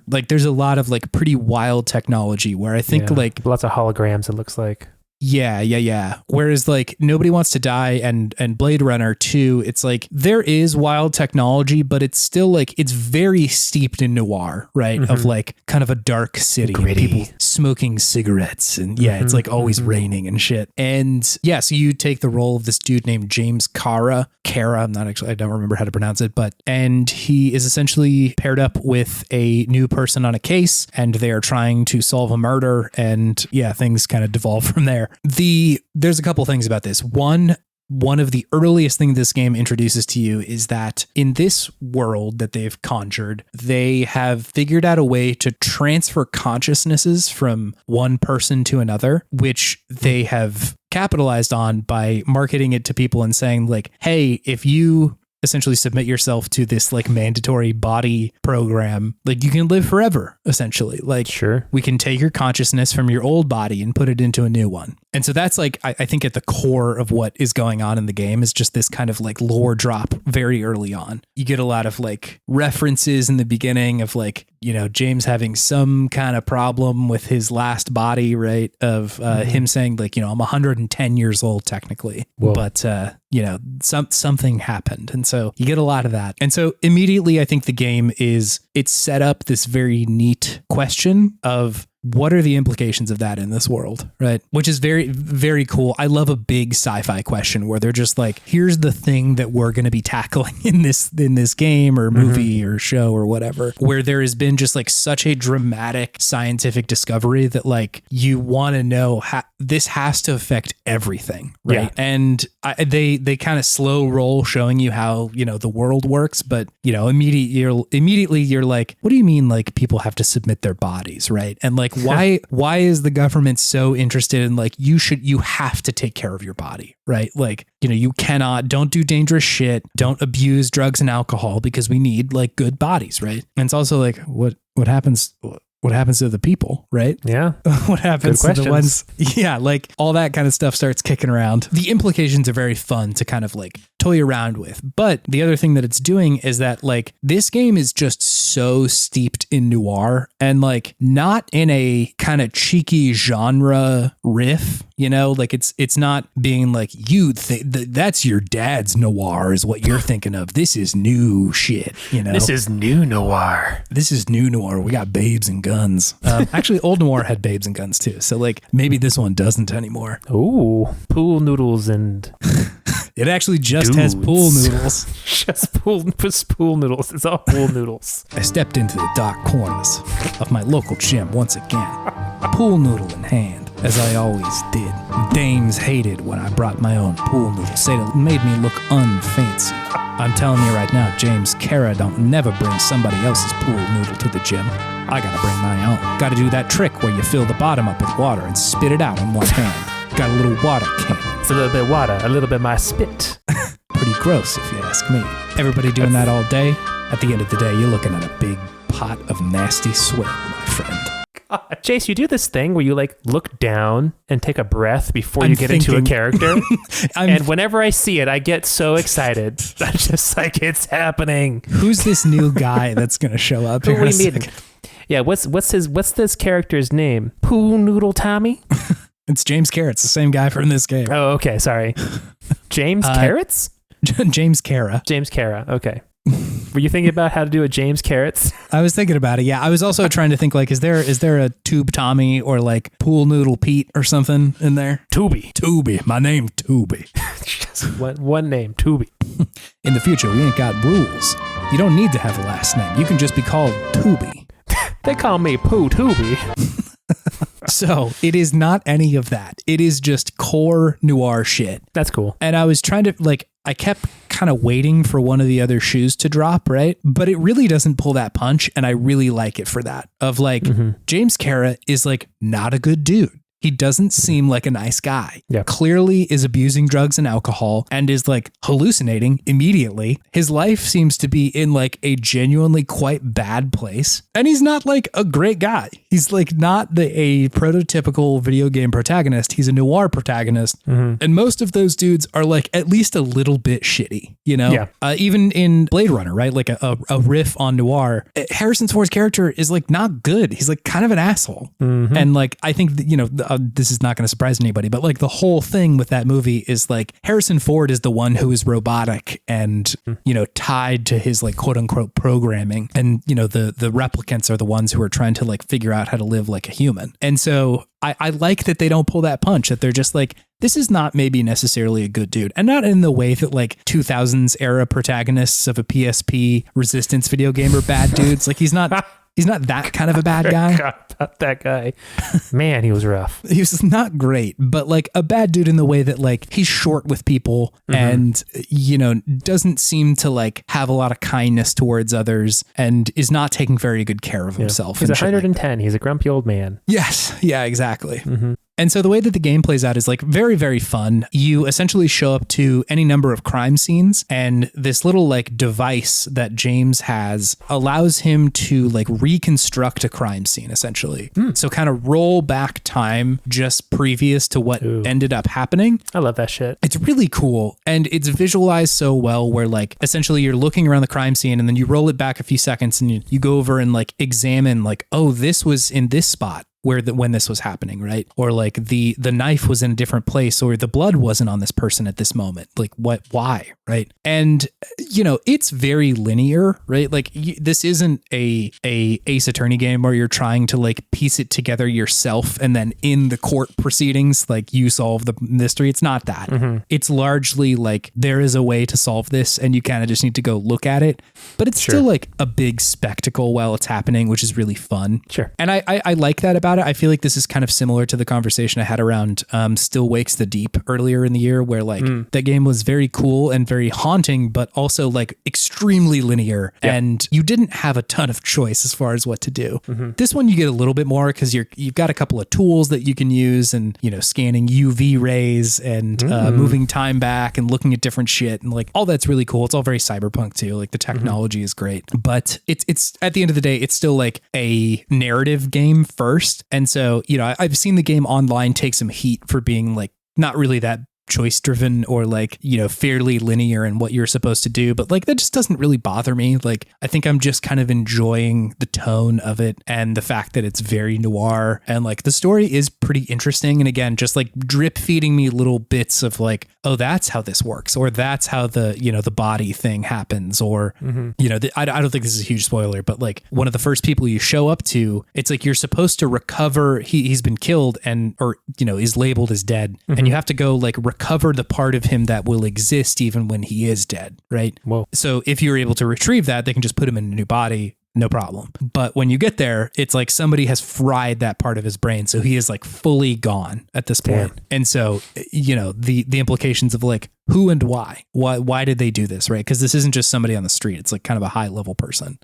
Like there's a lot of like pretty wild technology where I think like lots of holograms, it looks like. Yeah. Whereas like Nobody Wants to Die and Blade Runner 2, it's like there is wild technology, but it's still like it's very steeped in noir, right? Of like kind of a dark city, and people smoking cigarettes, and it's like always raining and shit. And so you take the role of this dude named James Kara. I don't remember how to pronounce it, and he is essentially paired up with a new person on a case, and they are trying to solve a murder, and things kind of devolve from there. There's a couple things about this. One of the earliest things this game introduces to you is that in this world that they've conjured, they have figured out a way to transfer consciousnesses from one person to another, which they have capitalized on by marketing it to people and saying like, hey, if you essentially submit yourself to this like mandatory body program, like you can live forever, essentially. Like, sure, we can take your consciousness from your old body and put it into a new one. And so that's like, I think at the core of what is going on in the game is just this kind of like lore drop very early on. You get a lot of like references in the beginning of like, you know, James having some kind of problem with his last body, right? Of him saying like, you know, I'm 110 years old technically. Whoa. But, you know, something happened. And so you get a lot of that. And so immediately I think the game it's set up this very neat question of, what are the implications of that in this world, right? Which is very, very cool. I love a big sci-fi question where they're just like, here's the thing that we're going to be tackling in this game or movie or show or whatever, where there has been just like such a dramatic scientific discovery that like you want to know how this has to affect everything, right? Yeah. And they kind of slow roll showing you how, you know, the world works, but you know, immediately you're like, what do you mean like people have to submit their bodies, right? And like, why is the government so interested in like you have to take care of your body, right? Like, you know, don't do dangerous shit, don't abuse drugs and alcohol because we need like good bodies, right? And it's also like what happens to the people, right? Yeah. What happens to the ones? Yeah, like all that kind of stuff starts kicking around. The implications are very fun to kind of like toy around with. But the other thing that it's doing is that like this game is just so steeped in noir and like not in a kind of cheeky genre riff, you know, like it's not being like that's your dad's noir is what you're thinking of. This is new shit, you know. This is new noir. We got babes and guns. Actually, old noir had babes and guns too. So like maybe this one doesn't anymore. Ooh, pool noodles and it actually just has pool noodles. Just pool noodles. It's all pool noodles. I stepped into the dark corners of my local gym once again, pool noodle in hand, as I always did. Dames hated when I brought my own pool noodle, said it made me look unfancy. I'm telling you right now, James Kara don't never bring somebody else's pool noodle to the gym. I gotta bring my own. Gotta do that trick where you fill the bottom up with water and spit it out in one hand. Got a little water cannon. It's a little bit of water, a little bit of my spit. Pretty gross if you ask me. Everybody doing that all day? At the end of the day, you're looking at a big pot of nasty sweat, my friend. God. Chase, you do this thing where you like look down and take a breath before you get into a character. And whenever I see it, I get so excited. I'm just like, it's happening. Who's this new guy that's going to show up? Who are we meeting? Yeah, what's this character's name? Poo Noodle Tommy? It's James Carrots, the same guy from this game. Oh, okay, sorry. James Carrots? James Cara. James Cara, okay. Were you thinking about how to do a James Carrots? I was thinking about it, yeah. I was also trying to think, like, is there a Tube Tommy or, like, Pool Noodle Pete or something in there? Tubby. My name, Tubby. Just one name, Tubby. In the future, we ain't got rules. You don't need to have a last name. You can just be called Tubby. They call me Pooh Tubby. So it is not any of that. It is just core noir shit. That's cool. And I was trying to, like, I kept kind of waiting for one of the other shoes to drop, right? But it really doesn't pull that punch. And I really like it for that. Of like, James Cara is like not a good dude. He doesn't seem like a nice guy. Yep. Clearly is abusing drugs and alcohol and is like hallucinating immediately. His life seems to be in like a genuinely quite bad place. And he's not like a great guy. He's like not a prototypical video game protagonist. He's a noir protagonist. And most of those dudes are like at least a little bit shitty, you know? Yeah. Even in Blade Runner, right? Like a riff on noir. Harrison Ford's character is like not good. He's like kind of an asshole. And like, I think that, you know, this is not going to surprise anybody, but like the whole thing with that movie is like Harrison Ford is the one who is robotic and, you know, tied to his like quote unquote programming. And, you know, the replicants are the ones who are trying to like figure out how to live like a human. And so I like that they don't pull that punch, that they're just like, this is not maybe necessarily a good dude. And not in the way that like 2000s era protagonists of a PSP Resistance video game are bad dudes. Like he's not that kind of a bad guy. About that guy. Man, he was rough. He was not great, but like a bad dude in the way that like he's short with people and, you know, doesn't seem to like have a lot of kindness towards others and is not taking very good care of himself. He's 110. He's a grumpy old man. Yes. Yeah, exactly. And so the way that the game plays out is like very, very fun. You essentially show up to any number of crime scenes, and this little like device that James has allows him to like reconstruct a crime scene essentially. So kind of roll back time just previous to what ended up happening. I love that shit. It's really cool. And it's visualized so well where like essentially you're looking around the crime scene and then you roll it back a few seconds and you go over and like examine like, oh, this was in this spot when this was happening, right? Or like the knife was in a different place, or the blood wasn't on this person at this moment. Like why, right? And you know, it's very linear, right? Like this isn't a Ace Attorney game where you're trying to like piece it together yourself and then in the court proceedings, like you solve the mystery. It's not that. It's largely like there is a way to solve this and you kind of just need to go look at it. But it's still like a big spectacle while it's happening, which is really fun. Sure. And I like that about it. I feel like this is kind of similar to the conversation I had around Still Wakes the Deep earlier in the year, where like that game was very cool and very haunting, but also like extremely linear and you didn't have a ton of choice as far as what to do. This one you get a little bit more because you've got a couple of tools that you can use, and you know, scanning UV rays and moving time back and looking at different shit, and like all that's really cool. It's all very cyberpunk too. Like the technology is great, but it's at the end of the day, it's still like a narrative game first. And so, you know, I've seen the game online take some heat for being like not really that choice driven or like, you know, fairly linear in what you're supposed to do, but like that just doesn't really bother me. Like I think I'm just kind of enjoying the tone of it and the fact that it's very noir, and like the story is pretty interesting, and again just like drip feeding me little bits of like, oh, that's how this works, or that's how the, you know, the body thing happens, or you know, I don't think this is a huge spoiler, but like one of the first people you show up to, it's like you're supposed to recover, he's been killed and, or you know, is labeled as dead, and you have to go like recover the part of him that will exist even when he is dead, right? Whoa. So if you're able to retrieve that, they can just put him in a new body, no problem. But when you get there, it's like somebody has fried that part of his brain, so he is like fully gone at this point. Damn. And so, you know, the implications of like who and why did they do this, right? Because this isn't just somebody on the street, it's like kind of a high level person.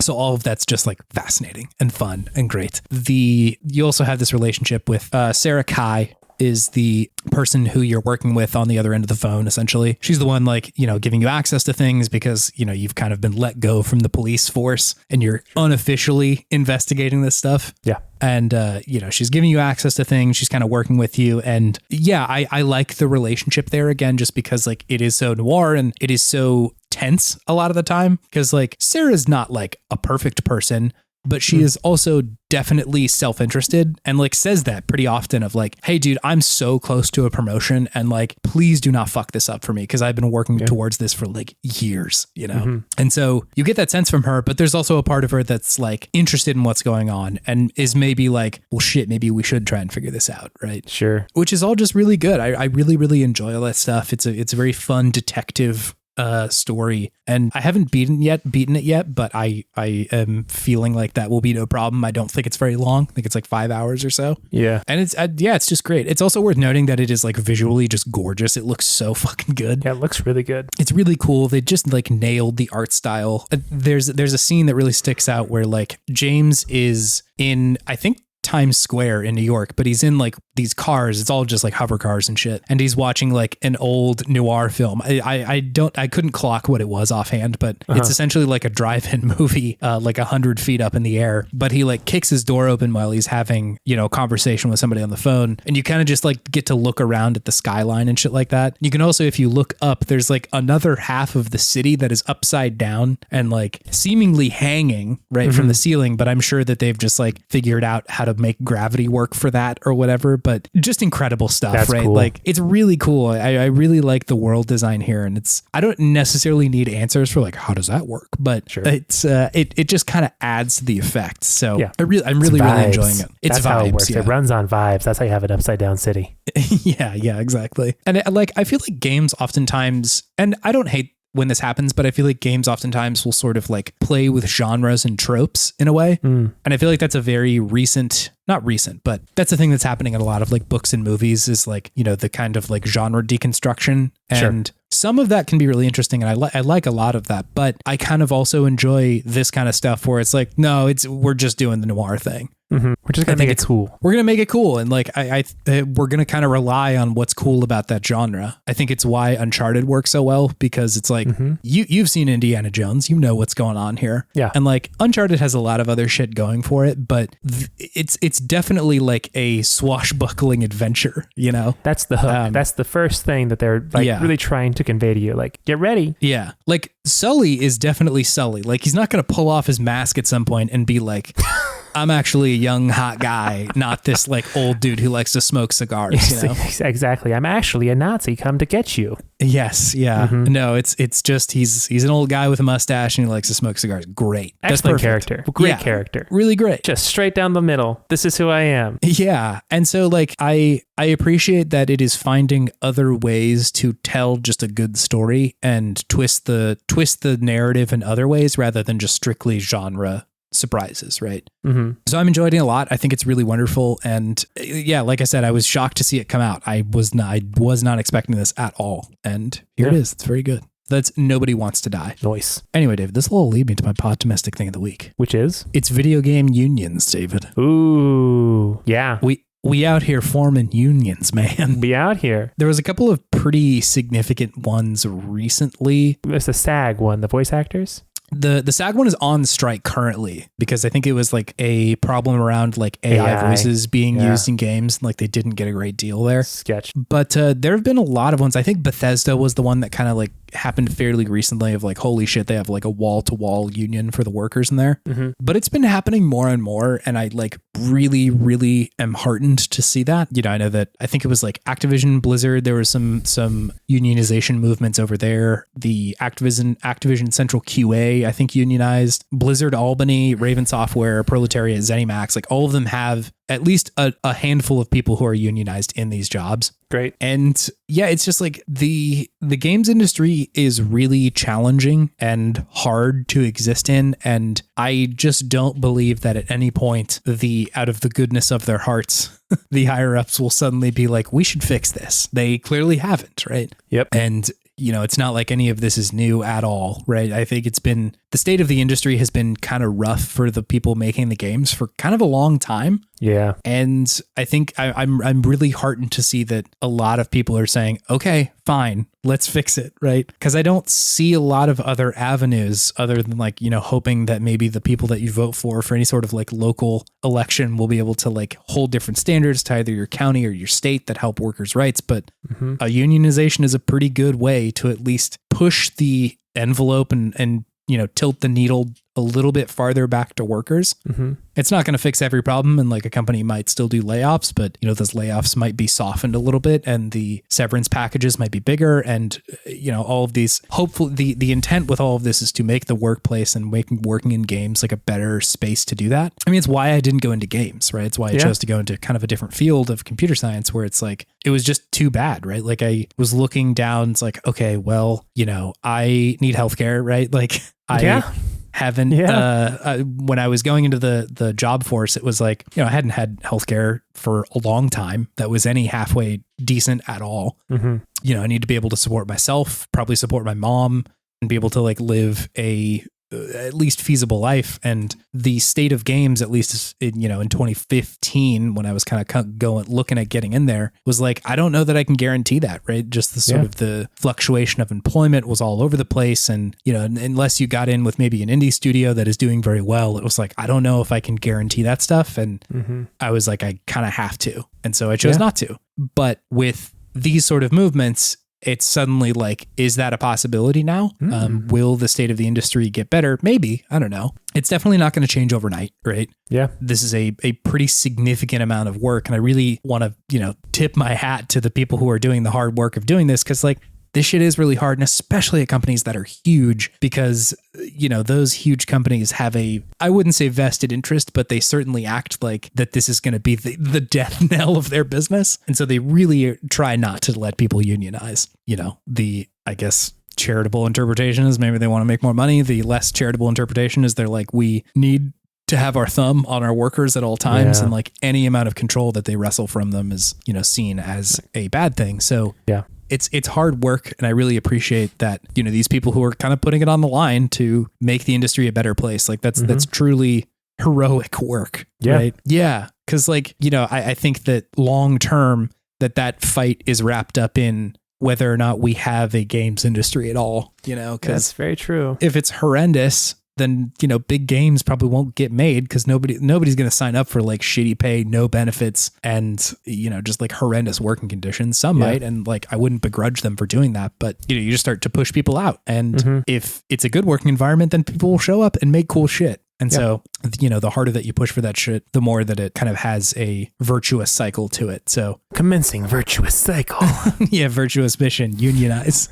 So all of that's just like fascinating and fun and great. You also have this relationship with Sarah Kai, is the person who you're working with on the other end of the phone, essentially. She's the one like, you know, giving you access to things because, you know, you've kind of been let go from the police force and you're unofficially investigating this stuff. Yeah. And, you know, she's giving you access to things. She's kind of working with you. And yeah, I like the relationship there again, just because like it is so noir and it is so tense a lot of the time. Because like Sarah's not like a perfect person, but she is also definitely self-interested and like says that pretty often of like, hey dude, I'm so close to a promotion and like, please do not fuck this up for me because I've been working towards this for like years, you know? And so you get that sense from her, but there's also a part of her that's like interested in what's going on and is maybe like, well shit, maybe we should try and figure this out, right? Sure. Which is all just really good. I really, really enjoy all that stuff. It's a very fun detective story, and I haven't beaten it yet, but I am feeling like that will be no problem. I don't think it's very long. I think it's like 5 hours or so. Yeah. And it's just great. It's also worth noting that it is like visually just gorgeous. It looks so fucking good. Yeah, it looks really good. It's really cool. They just like nailed the art style. There's a scene that really sticks out where like James is in, I think, Times Square in New York, but he's in like these cars. It's all just like hover cars and shit. And he's watching like an old noir film. I couldn't clock what it was offhand, but it's essentially like a drive-in movie, like 100 feet up in the air. But he like kicks his door open while he's having, you know, a conversation with somebody on the phone. And you kind of just like get to look around at the skyline and shit like that. You can also, if you look up, there's like another half of the city that is upside down and like seemingly hanging right from the ceiling. But I'm sure that they've just like figured out how to make gravity work for that or whatever, but just incredible stuff. That's right? Cool. Like it's really cool. I really like the world design here, and I don't necessarily need answers for like, how does that work? But it's it just kind of adds to the effect. So yeah. I'm really enjoying it. It's That's vibes, how it works. Yeah. It runs on vibes. That's how you have an upside down city. yeah, exactly. And I feel like games oftentimes, and I don't hate when this happens, but I feel like games oftentimes will sort of like play with genres and tropes in a way. And I feel like that's a very not recent, but that's the thing that's happening in a lot of like books and movies is like, you know, the kind of like genre deconstruction. And some of that can be really interesting. And I like a lot of that, but I kind of also enjoy this kind of stuff where it's like, no, we're just doing the noir thing. We're just going to make it cool. We're going to make it cool. And like, we're going to kind of rely on what's cool about that genre. I think it's why Uncharted works so well, because it's like, you've seen Indiana Jones, you know what's going on here. Yeah. And like Uncharted has a lot of other shit going for it, but it's definitely like a swashbuckling adventure, you know? That's the hook. That's the first thing that they're like really trying to convey to you. Like, get ready. Yeah. Like Sully is definitely Sully. Like he's not going to pull off his mask at some point and be like, I'm actually a young, hot guy, not this like old dude who likes to smoke cigars. Yes, you know? Exactly. I'm actually a Nazi come to get you. Yes. Yeah. No, it's just he's an old guy with a mustache and he likes to smoke cigars. Great. Excellent character. Great character. Really great. Just straight down the middle. This is who I am. Yeah. And so like I appreciate that it is finding other ways to tell just a good story and twist the narrative in other ways rather than just strictly genre surprises, right? So I'm enjoying it a lot. I think it's really wonderful, and yeah, like I said, I was shocked to see it come out. I was not expecting this at all, and here it is. It's very good. That's Nobody Wants to Die. Nice. Anyway, David, this will lead me to my optimistic thing of the week, which is it's video game unions, David. Ooh, yeah. We out here forming unions, man. We out here. There was a couple of pretty significant ones recently. There's the SAG one, the voice actors. The SAG one is on strike currently because I think it was like a problem around like AI voices being used in games. Like they didn't get a great deal there. Sketch. But there have been a lot of ones. I think Bethesda was the one that kind of like happened fairly recently of like, holy shit, they have like a wall-to-wall union for the workers in there. But it's been happening more and more. And I like really, really am heartened to see that. You know, I know that I think it was like Activision Blizzard. There was some unionization movements over there. The Activision Central QA, I think, unionized. Blizzard Albany, Raven Software, Proletariat, ZeniMax, like all of them have at least a handful of people who are unionized in these jobs. Great. And yeah, it's just like the games industry is really challenging and hard to exist in. And I just don't believe that at any point out of the goodness of their hearts, the higher ups will suddenly be like, we should fix this. They clearly haven't, right? Yep. And you know, it's not like any of this is new at all, right? I think the state of the industry has been kind of rough for the people making the games for kind of a long time. Yeah. And I think I'm really heartened to see that a lot of people are saying, okay, fine, let's fix it, right? Because I don't see a lot of other avenues other than like, you know, hoping that maybe the people that you vote for any sort of like local election will be able to like hold different standards to either your county or your state that help workers' rights. But a unionization is a pretty good way to at least push the envelope and you know, tilt the needle a little bit farther back to workers. It's not going to fix every problem, and like a company might still do layoffs, but you know, those layoffs might be softened a little bit and the severance packages might be bigger. And you know, all of these, hopefully the intent with all of this is to make the workplace and working in games like a better space to do that. I mean, it's why I didn't go into games, right? It's why I chose to go into kind of a different field of computer science, where it's like, it was just too bad, right? Like I was looking down, it's like, okay, well, you know, I need healthcare, right? Like I haven't, when I was going into the job force, it was like, you know, I hadn't had healthcare for a long time that was any halfway decent at all. You know, I need to be able to support myself, probably support my mom, and be able to like live a at least feasible life. And the state of games, at least in, you know, in 2015, when I was kind of looking at getting in there, was like, I don't know that I can guarantee that, right? Just the sort of the fluctuation of employment was all over the place. And, you know, unless you got in with maybe an indie studio that is doing very well, it was like, I don't know if I can guarantee that stuff. And I was like, I kind of have to. And so I chose not to. But with these sort of movements, it's suddenly like, is that a possibility now? Will the state of the industry get better? Maybe. I don't know. It's definitely not going to change overnight, right? Yeah. This is a pretty significant amount of work. And I really want to, you know, tip my hat to the people who are doing the hard work of doing this, because like, this shit is really hard, and especially at companies that are huge, because, you know, those huge companies have I wouldn't say vested interest, but they certainly act like that this is going to be the death knell of their business. And so they really try not to let people unionize. You know, I guess, charitable interpretation is maybe they want to make more money. The less charitable interpretation is they're like, we need to have our thumb on our workers at all times. And like any amount of control that they wrestle from them is, you know, seen as a bad thing. So it's hard work. And I really appreciate that, you know, these people who are kind of putting it on the line to make the industry a better place. Like that's truly heroic work. Right. Yeah. Cause like, you know, I think that long term that fight is wrapped up in whether or not we have a games industry at all, you know, cause that's very true. If it's horrendous, then, you know, big games probably won't get made because nobody's going to sign up for like shitty pay, no benefits, and, you know, just like horrendous working conditions. Some might, and like I wouldn't begrudge them for doing that, but you know, you just start to push people out. And if it's a good working environment, then people will show up and make cool shit. And so, you know, the harder that you push for that shit, the more that it kind of has a virtuous cycle to it. So commencing virtuous cycle. Virtuous mission, unionize.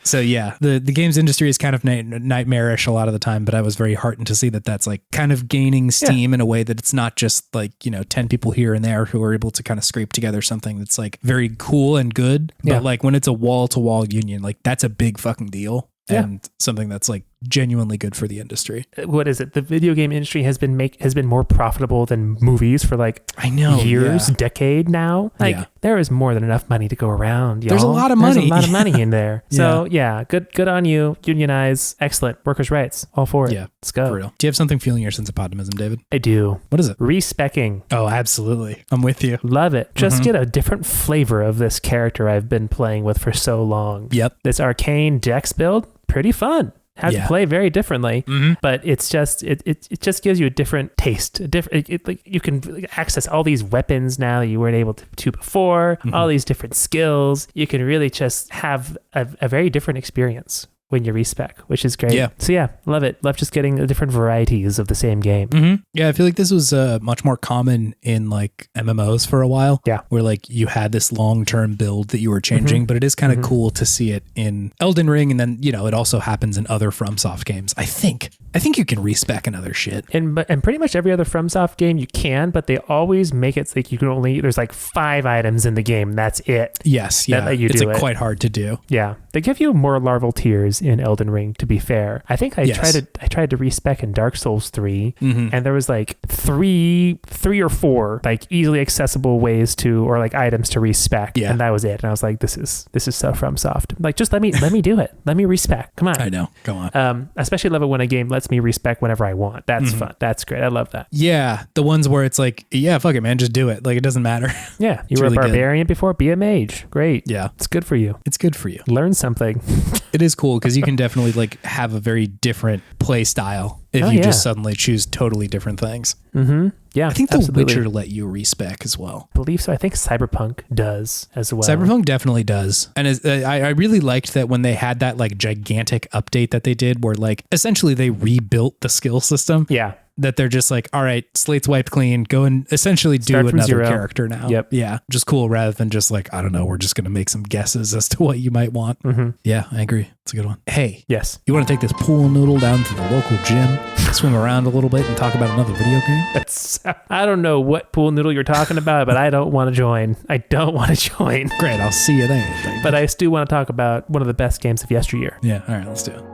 So yeah, the games industry is kind of nightmarish a lot of the time, but I was very heartened to see that that's like kind of gaining steam in a way that it's not just like, you know, 10 people here and there who are able to kind of scrape together something that's like very cool and good. But like when it's a wall to wall union, like that's a big fucking deal. And something that's like genuinely good for the industry. What is it? The video game industry has been more profitable than movies for like decade now. Like there is more than enough money to go around. Y'all. There's a lot of money. There's a lot of money in there. So good on you. Unionize. Excellent. Workers' rights. All for it. Yeah. Let's go. For real. Do you have something fueling your sense of optimism, David? I do. What is it? Respecking. Oh, absolutely. I'm with you. Love it. Just get a different flavor of this character I've been playing with for so long. Yep. This arcane dex build, pretty fun. Has to play very differently, but it's just it just gives you a different taste. Like you can access all these weapons now that you weren't able to before. All these different skills. You can really just have a very different experience when you respec, which is great. Yeah. So yeah, love it. Love just getting the different varieties of the same game. Yeah, I feel like this was much more common in like MMOs for a while. Yeah. Where like you had this long-term build that you were changing, but it is kind of cool to see it in Elden Ring. And then, you know, it also happens in other FromSoft games, I think. I think you can respec another shit. And pretty much every other FromSoft game you can, but they always make it so like you can only, there's like 5 items in the game. That's it. Yes, yeah. It's like quite hard to do. Yeah. They give you more larval tears in Elden Ring, to be fair. I think I tried to respec in Dark Souls 3, and there was like three or four like easily accessible ways to, or like items to respec. Yeah. And that was it. And I was like, this is so FromSoft. Like, just let me do it. Let me respec. Come on. I know. Go on. Especially love it when a game lets me respec whenever I want. That's fun. That's great. I love that. Yeah. The ones where it's like, yeah, fuck it, man. Just do it. Like, it doesn't matter. Yeah. You were really a barbarian before? Be a mage. Great. Yeah. It's good for you. It's good for you. Learn something. It is cool because you can definitely like have a very different play style if you just suddenly choose totally different things. Mm-hmm. Yeah, I think The Witcher let you respec as well. I believe so. I think Cyberpunk does as well. Cyberpunk definitely does. And I really liked that when they had that like gigantic update that they did where like essentially they rebuilt the skill system. Yeah. That they're just like, all right, slate's wiped clean, go and essentially do another character now. Yep. Yeah. Just cool rather than just like, I don't know, we're just going to make some guesses as to what you might want. Mm-hmm. Yeah, I agree. It's a good one. Hey. Yes. You want to take this pool noodle down to the local gym, swim around a little bit and talk about another video game? I don't know what pool noodle you're talking about, but I don't want to join. I don't want to join. Great. I'll see you there. But I still want to talk about one of the best games of yesteryear. Yeah. All right. Let's do it.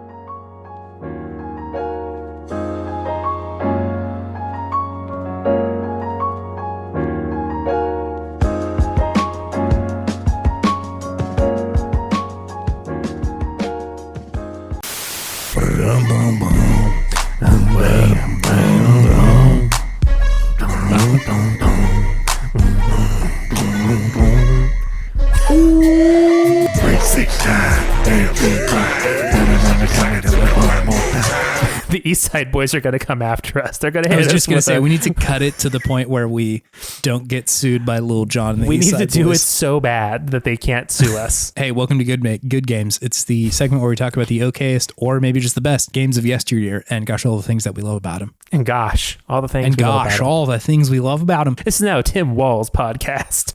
The East Side Boys are going to come after us. They're going to hit us. I was just going to say, we need to cut it to the point where we don't get sued by Lil Jon and the East Side Boys. We need to do it so bad that they can't sue us. Hey, welcome to Good Games. It's the segment where we talk about the okayest or maybe just the best games of yesteryear and gosh, all the things that we love about them. And gosh, all the things and we love about them. all the things we love about them. This is now Tim Wall's podcast.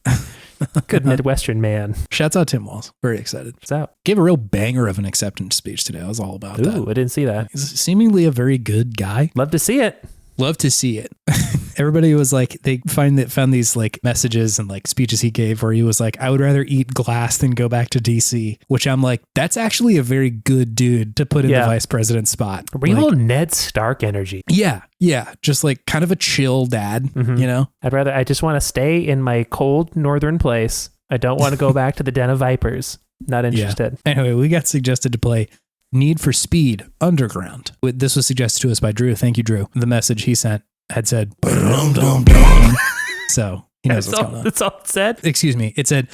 Good Midwestern man. Shouts out Tim Walls. Very excited. It's out. Gave a real banger of an acceptance speech today. I was all about that. Ooh, I didn't see that. He's seemingly a very good guy. Love to see it. Love to see it. Everybody was like, they found these like messages and like speeches he gave where he was like, I would rather eat glass than go back to DC, which I'm like, that's actually a very good dude to put in the vice president spot. Real like, Ned Stark energy. Yeah. Yeah. Just like kind of a chill dad, you know? I just want to stay in my cold northern place. I don't want to go back to the den of vipers. Not interested. Yeah. Anyway, we got suggested to play Need for Speed Underground. This was suggested to us by Drew. Thank you, Drew. The message he sent had said, so he knows what's going on. That's all it said? Excuse me. It said,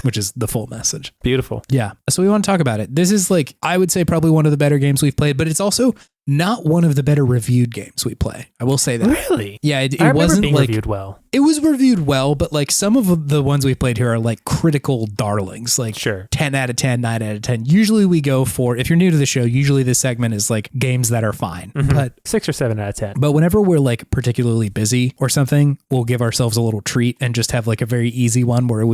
which is the full message. Beautiful. Yeah. So we want to talk about it. This is like, I would say probably one of the better games we've played, but it's also not one of the better reviewed games we play. I will say that. Really? Yeah. It wasn't being like reviewed well. It was reviewed well, but like some of the ones we played here are like critical darlings, like 10 out of 10, 9 out of 10. Usually we go for, if you're new to the show, usually this segment is like games that are fine, but 6 or 7 out of 10. But whenever we're like particularly busy or something, we'll give ourselves a little treat and just have like a very easy one where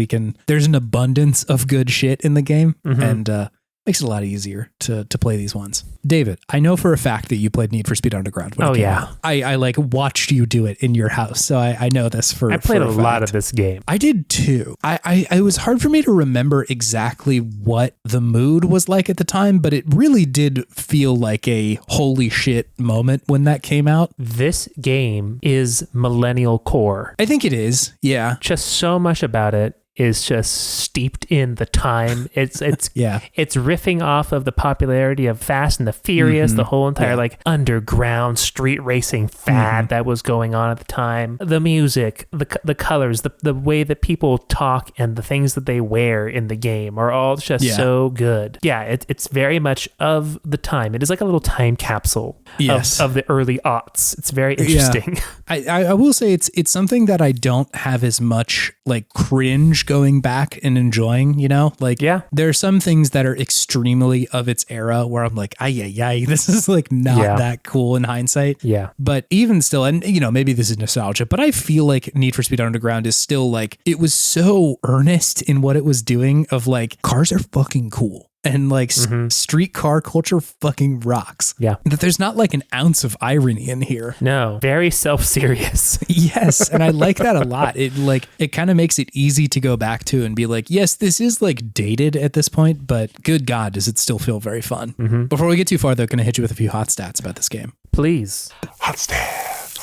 there's an abundance of good shit in the game and, makes it a lot easier to play these ones. David, I know for a fact that you played Need for Speed Underground. Oh, yeah. I like watched you do it in your house. So I know this for I played a lot of this game. I did too. It was hard for me to remember exactly what the mood was like at the time, but it really did feel like a holy shit moment when that came out. This game is millennial core. I think it is. Yeah. Just so much about it is just steeped in the time. It's riffing off of the popularity of Fast and the Furious, the whole entire like underground street racing fad that was going on at the time. The music, the colors, the way that people talk and the things that they wear in the game are all just so good. Yeah, it's very much of the time. It is like a little time capsule of the early aughts. It's very interesting. Yeah. I will say it's something that I don't have as much like cringe going back and enjoying, you know, like there are some things that are extremely of its era where I'm like, this is like not that cool in hindsight. Yeah. But even still, and you know, maybe this is nostalgia, but I feel like Need for Speed Underground is still like, it was so earnest in what it was doing of like, cars are fucking cool. and like streetcar culture fucking rocks. Yeah. That there's not like an ounce of irony in here. No, very self-serious. Yes, and I like that a lot. It kind of makes it easy to go back to and be like, yes, this is like dated at this point, but good God, does it still feel very fun. Before we get too far though, going to hit you with a few hot stats about this game. Please. Hot stats.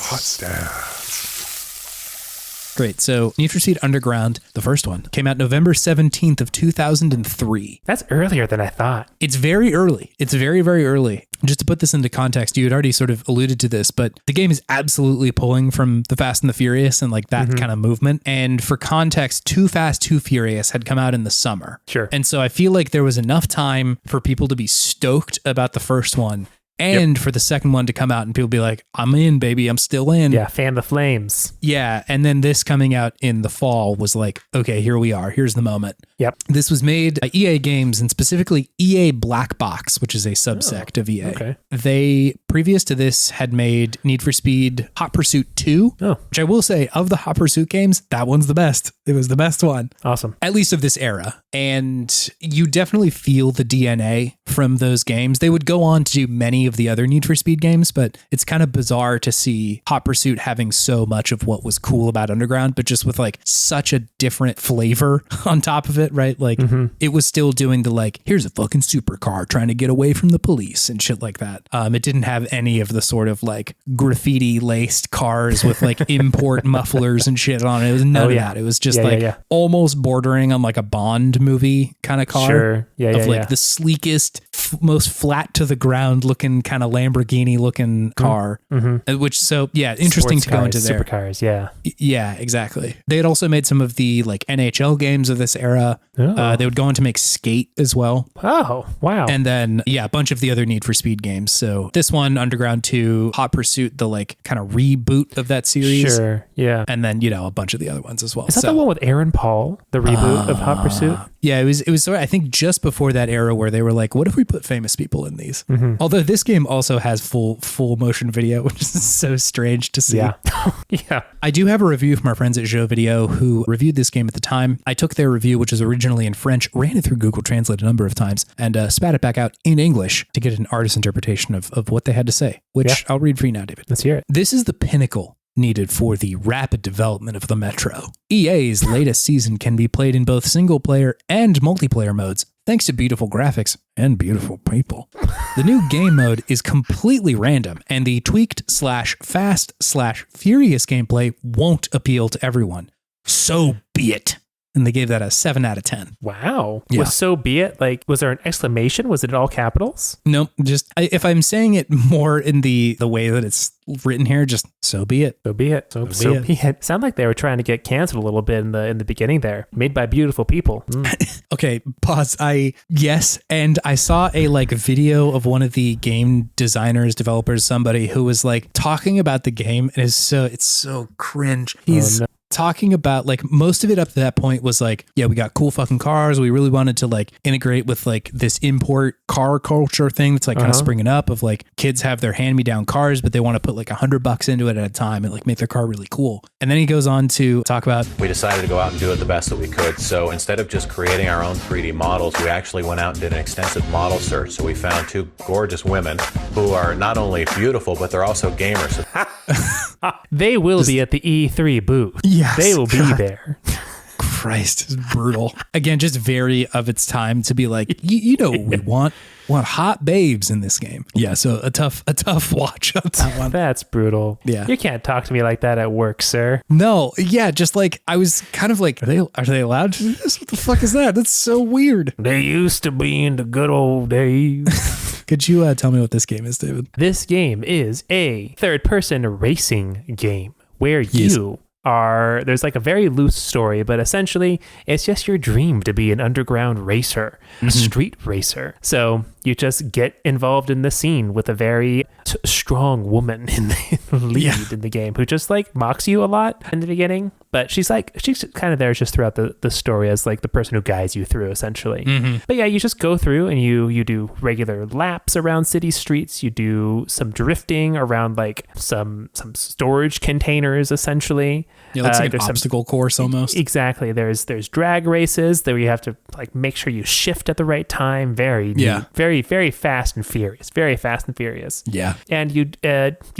Great. So Need for Speed Underground, the first one, came out November 17th of 2003. That's earlier than I thought. It's very early. It's very, very early. Just to put this into context, you had already sort of alluded to this, but the game is absolutely pulling from the Fast and the Furious and like that kind of movement. And for context, Too Fast, Too Furious had come out in the summer. Sure. And so I feel like there was enough time for people to be stoked about the first one and for the second one to come out and people be like, I'm in, baby. I'm still in. Yeah, fan the flames. Yeah. And then this coming out in the fall was like, okay, here we are. Here's the moment. Yep. This was made by EA Games and specifically EA Black Box, which is a subsect of EA. Okay. They, previous to this, had made Need for Speed Hot Pursuit 2, which I will say, of the Hot Pursuit games, that one's the best. It was the best one. Awesome. At least of this era. And you definitely feel the DNA from those games. They would go on to do many of the other Need for Speed games, but it's kind of bizarre to see Hot Pursuit having so much of what was cool about Underground, but just with like such a different flavor on top of it, right? Like it was still doing the like, here's a fucking supercar trying to get away from the police and shit like that. It didn't have any of the sort of like graffiti laced cars with like import mufflers and shit on it. It was none of that. It was just almost bordering on like a Bond movie kind of car. Sure. The sleekest, most flat to the ground looking kind of Lamborghini looking car, which interesting Sports to go into there. Supercars, yeah. Yeah, exactly. They had also made some of the like NHL games of this era. They would go on to make Skate as well. Oh, wow. And then, a bunch of the other Need for Speed games. So this one, Underground 2, Hot Pursuit, the like kind of reboot of that series. Sure, yeah. And then, a bunch of the other ones as well. Is that the one with Aaron Paul, the reboot of Hot Pursuit? Yeah, it was sort of, I think just before that era where they were like, what if we put famous people in these? Although this game also has full motion video, which is so strange to see. Yeah. Yeah. I do have a review from our friends at Jeux Video who reviewed this game at the time. I took their review, which was originally in French, ran it through Google Translate a number of times, and spat it back out in English to get an artist's interpretation of what they had to say, which I'll read for you now, David. Let's hear it. This is the pinnacle needed for the rapid development of the Metro. EA's latest season can be played in both single player and multiplayer modes, thanks to beautiful graphics and beautiful people. The new game mode is completely random, and the tweaked /fast/furious gameplay won't appeal to everyone. So be it. And they gave that a 7 out of 10. Wow. Yeah. Was so be it? Like, was there an exclamation? Was it all capitals? Nope. Just, if I'm saying it more in the way that it's written here, just so be it. So be it. So be it. Sound like they were trying to get canceled a little bit in the beginning there. Made by beautiful people. Okay, pause. Yes, and I saw a like video of one of the game designers, developers, somebody who was like talking about the game, and it's so cringe. He's talking about like most of it up to that point was like, yeah, we got cool fucking cars. We really wanted to like integrate with like this import car culture thing that's like kind of springing up of like kids have their hand-me-down cars, but they want to put like $100 into it at a time and like make their car really cool. And then he goes on to talk about, we decided to go out and do it the best that we could. So instead of just creating our own 3D models, we actually went out and did an extensive model search. So we found 2 gorgeous women who are not only beautiful, but they're also gamers. They will be at the E3 booth. Yes, they will be there. Christ, it's brutal. Again, just very of its time to be like, you know what we want. We want hot babes in this game. Yeah, so a tough watch on that one. That's brutal. Yeah. You can't talk to me like that at work, sir. No, yeah, just like I was kind of like, are they allowed to do this? What the fuck is that? That's so weird. They used to be in the good old days. Could you tell me what this game is, David? This game is a third-person racing game where you there's like a very loose story, but essentially it's just your dream to be an underground racer, a street racer. So you just get involved in the scene with a very strong woman in the lead in the game who just like mocks you a lot in the beginning. But she's kind of there just throughout the story as like the person who guides you through, essentially. But yeah, you just go through and you do regular laps around city streets. You do some drifting around like some storage containers, essentially. Yeah, looks like an obstacle course almost. Exactly. There's drag races that you have to like make sure you shift at the right time. Very very fast and furious. Very fast and furious. Yeah. And you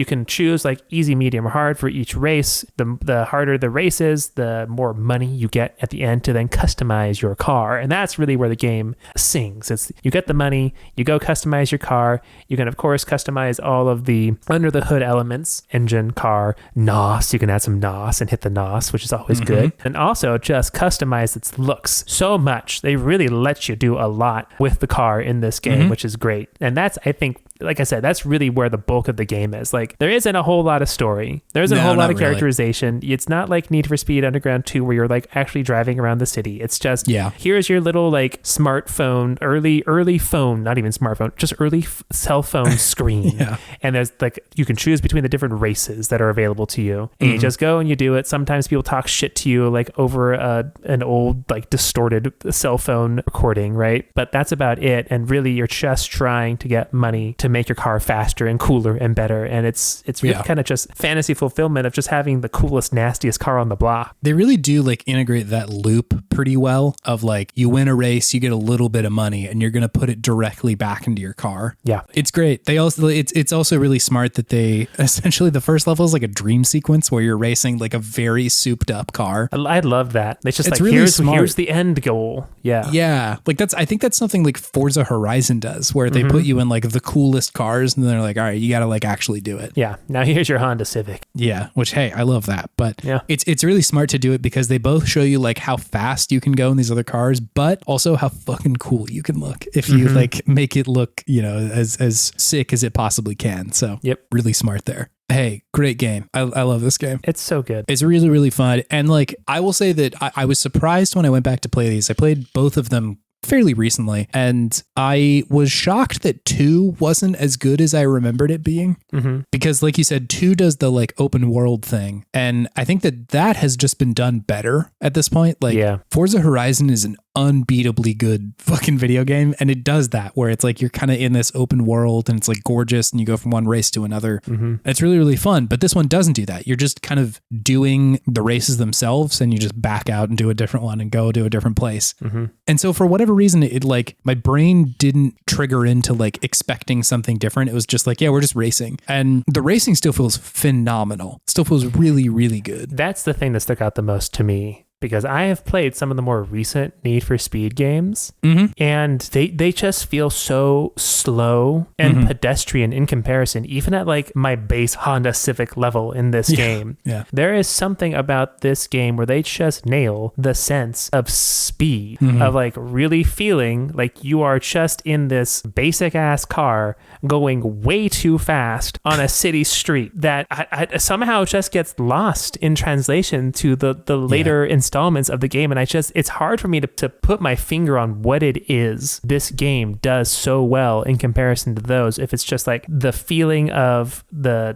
can choose like easy, medium, or hard for each race. The harder the race is, the more money you get at the end to then customize your car. And that's really where the game sings. It's you get the money, you go customize your car. You can of course customize all of the under the hood elements, engine, car, NOS. You can add some NOS and hit the NOS, which is always good. And also just customize its looks so much. They really let you do a lot with the car in this game, which is great. And that's, I think, like I said, that's really where the bulk of the game is. Like, there isn't a whole lot of story. There isn't a whole lot of characterization. Really. It's not like Need for Speed Underground 2 where you're like actually driving around the city. It's just, here's your little like smartphone, early phone, not even smartphone, just early cell phone screen. And there's like, you can choose between the different races that are available to you. And you just go and you do it. Sometimes people talk shit to you like over an old like distorted cell phone recording, right? But that's about it. And really you're just trying to get money to make your car faster and cooler and better. And it's really kind of just fantasy fulfillment of just having the coolest, nastiest car on the block. They really do like integrate that loop pretty well of like, you win a race, you get a little bit of money and you're going to put it directly back into your car. Yeah. It's great. They also, it's also really smart that they essentially the first level is like a dream sequence where you're racing like a very souped up car. I love that. It's just like, really here's the end goal. Yeah. Yeah. Like I think that's something like Forza Horizon does where they put you in like the coolest cars and they're like, all right, you got to like actually do it. Yeah. Now here's your Honda Civic. Yeah. Which, hey, I love that. But it's really smart to do it because they both show you like how fast you can go in these other cars, but also how fucking cool you can look if you like make it look, you know, as sick as it possibly can. So really smart there. Hey, great game. I love this game. It's so good. It's really, really fun. And like, I will say that I was surprised when I went back to play these. I played both of them fairly recently, and I was shocked that 2 wasn't as good as I remembered it being. Because like you said, 2 does the like open world thing. And I think that has just been done better at this point. Like Forza Horizon is an unbeatably good fucking video game, and it does that where it's like you're kind of in this open world and it's like gorgeous and you go from one race to another. And it's really, really fun. But this one doesn't do that. You're just kind of doing the races themselves and you just back out and do a different one and go to a different place. And so for whatever reason, it like my brain didn't trigger into like expecting something different. It was just like, yeah, we're just racing, and the racing still feels phenomenal. Still feels really, really good. That's the thing that stuck out the most to me, because I have played some of the more recent Need for Speed games, and they just feel so slow and pedestrian in comparison, even at like my base Honda Civic level in this game. There is something about this game where they just nail the sense of speed, of like really feeling like you are just in this basic ass car going way too fast on a city street that I somehow just gets lost in translation to the later installments of the game. And it's hard for me to put my finger on what it is this game does so well in comparison to those. If it's just like the feeling of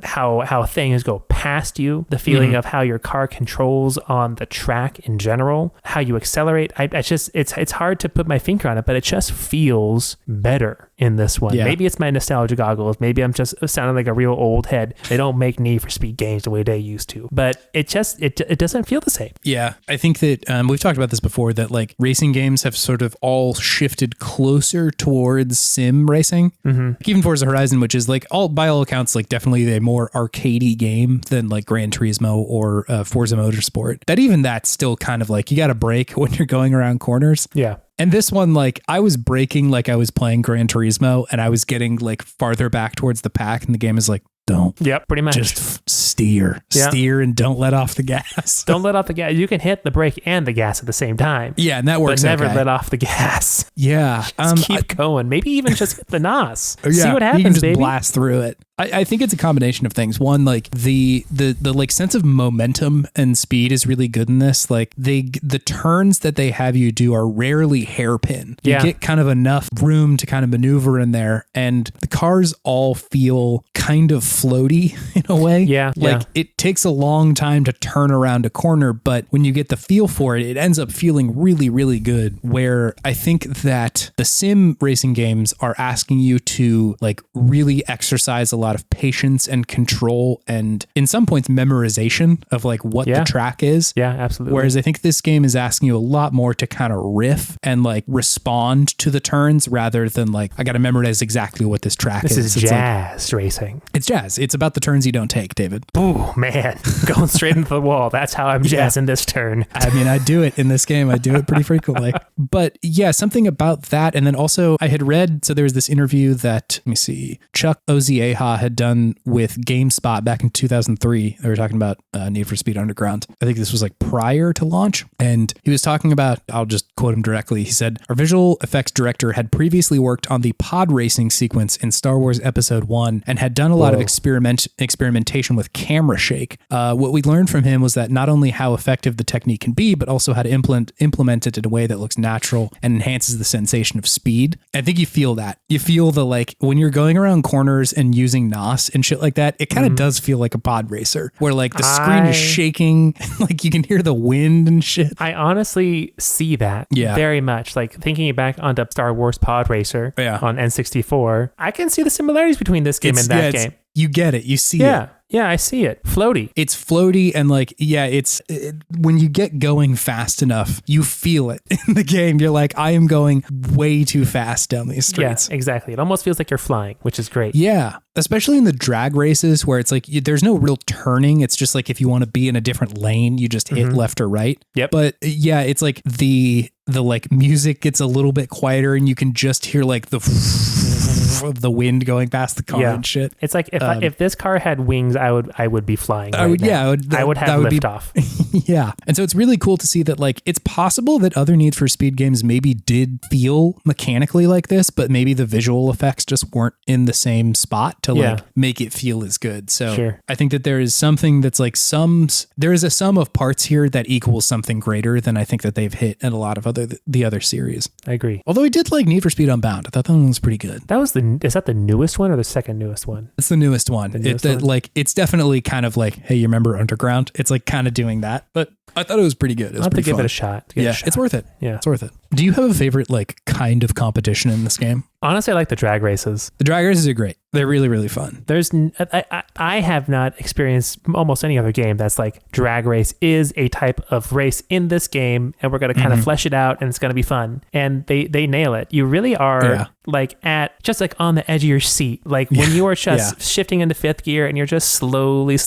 how things go past you, the feeling of how your car controls on the track in general, how you accelerate. It's hard to put my finger on it, but it just feels better in this one. Maybe it's my nostalgia goggles. Maybe I'm just sounding like a real old head. They don't make Need for Speed games the way they used to, but it doesn't feel the same. Yeah, I think that we've talked about this before, that like racing games have sort of all shifted closer towards sim racing. Even Forza Horizon, which is like by all accounts, like definitely a more arcadey game than like Gran Turismo or Forza Motorsport. That's still kind of like you got to brake when you're going around corners. Yeah. And this one, like I was braking like I was playing Gran Turismo, and I was getting like farther back towards the pack, and the game is like, don't. Yep, pretty much. Just steer and don't let off the gas. Don't let off the gas. You can hit the brake and the gas at the same time. Yeah, and that works. But never let off the gas. Yeah. Just keep going. Maybe even just hit the NOS. See what happens, you can just baby. blast through it. I think it's a combination of things. One, like the like sense of momentum and speed is really good in this. Like the turns that they have you do are rarely hairpin. You get kind of enough room to kind of maneuver in there, and the cars all feel kind of floaty in a way. Yeah. Like it takes a long time to turn around a corner, but when you get the feel for it, it ends up feeling really, really good. Where I think that the sim racing games are asking you to like really exercise a lot of patience and control, and in some points memorization of like what the track is. Yeah, absolutely. Whereas I think this game is asking you a lot more to kind of riff and like respond to the turns rather than like, I got to memorize exactly what this track is. This is jazz racing. It's jazz. It's about the turns you don't take, David. Oh man, going straight into the wall. That's how I'm jazzing this turn. I mean, I do it in this game. I do it pretty frequently. But yeah, something about that. And then also I had read, so there was this interview that, let me see, Chuck Ozieha had done with GameSpot back in 2003. They were talking about Need for Speed Underground. I think this was like prior to launch. And he was talking about, I'll just quote him directly. He said, our visual effects director had previously worked on the pod racing sequence in Star Wars Episode 1 and had done a lot of experimentation with camera shake. What we learned from him was that not only how effective the technique can be, but also how to implement it in a way that looks natural and enhances the sensation of speed. I think you feel that. You feel the like, when you're going around corners and using NOS and shit like that, it kind of does feel like a pod racer where like the screen is shaking, like you can hear the wind and shit. I honestly see that very much. Like thinking back onto Star Wars Pod Racer on N64, I can see the similarities between this game and that game. You get it. You see it. Yeah, I see it. Floaty. It's floaty and like, when you get going fast enough, you feel it in the game. You're like, I am going way too fast down these streets. Yeah, exactly. It almost feels like you're flying, which is great. Yeah. Especially in the drag races where it's like, there's no real turning. It's just like, if you want to be in a different lane, you just hit left or right. Yep. But yeah, it's like the like music gets a little bit quieter and you can just hear like the wind going past the car and shit. It's like if this car had wings, I would be flying. I would have liftoff. Yeah. And so it's really cool to see that like it's possible that other Need for Speed games maybe did feel mechanically like this, but maybe the visual effects just weren't in the same spot to like make it feel as good. So I think that there is something that's like there is a sum of parts here that equals something greater than I think that they've hit in a lot of the other series. I agree. Although I did like Need for Speed Unbound. I thought that one was pretty good. Is that the newest one or the second newest one? It's the newest one. Like it's definitely kind of like, hey, you remember Underground? It's like kind of doing that, but I thought it was pretty good. I'll have to give it a shot. It's worth it. Yeah, it's worth it. Do you have a favorite like kind of competition in this game? Honestly, I like the drag races. The drag races are great. They're really, really fun. I have not experienced almost any other game that's like drag race is a type of race in this game, and we're going to kind of flesh it out, and it's going to be fun. And they nail it. You really are like at just like on the edge of your seat. Like when you are just shifting into fifth gear and you're just slowly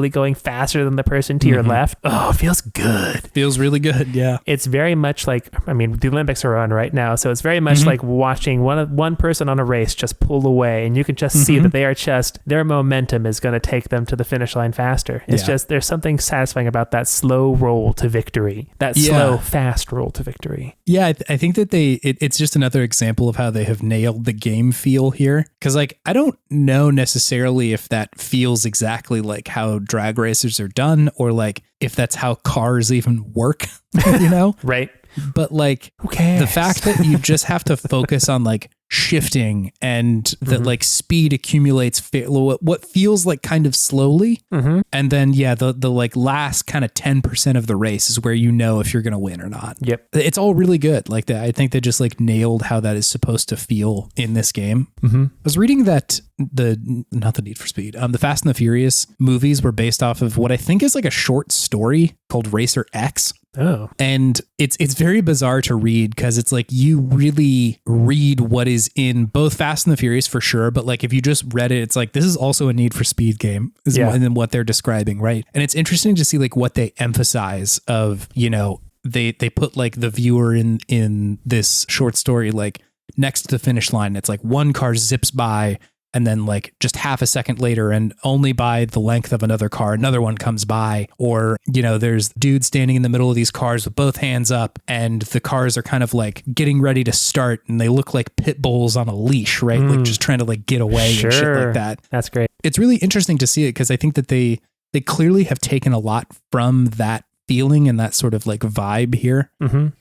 going faster than the person to your left. Oh, it feels good. Feels really good. Yeah. It's very much like, I mean, the Olympics are on right now, so it's very much like watching one person on a race just pull away, and you can just see that their momentum is going to take them to the finish line faster. It's just, there's something satisfying about that slow roll to victory, that slow, fast roll to victory. Yeah, I think that it's just another example of how they have nailed the game feel here. Because like, I don't know necessarily if that feels exactly like how drag racers are done, or like if that's how cars even work, you know? Right. But like, who cares? The fact that you just have to focus on like shifting, and that like speed accumulates what feels like kind of slowly. And then the like last kind of 10% of the race is where you know if you're going to win or not. Yep. It's all really good. Like that. I think they just like nailed how that is supposed to feel in this game. I was reading that not the Need for Speed, the Fast and the Furious movies were based off of what I think is like a short story called Racer X. Oh. And it's very bizarre to read, because it's like you really read what is in both Fast and the Furious for sure, but like if you just read it, it's like this is also a Need for Speed game, and then what they're describing, right? And it's interesting to see like what they emphasize of, you know, they put like the viewer in this short story like next to the finish line. It's like one car zips by and then like just half a second later and only by the length of another car, another one comes by, or, there's dudes standing in the middle of these cars with both hands up and the cars are kind of like getting ready to start and they look like pit bulls on a leash, right? Like just trying to like get away and shit like that. That's great. It's really interesting to see it because I think that they clearly have taken a lot from that feeling and that sort of like vibe here.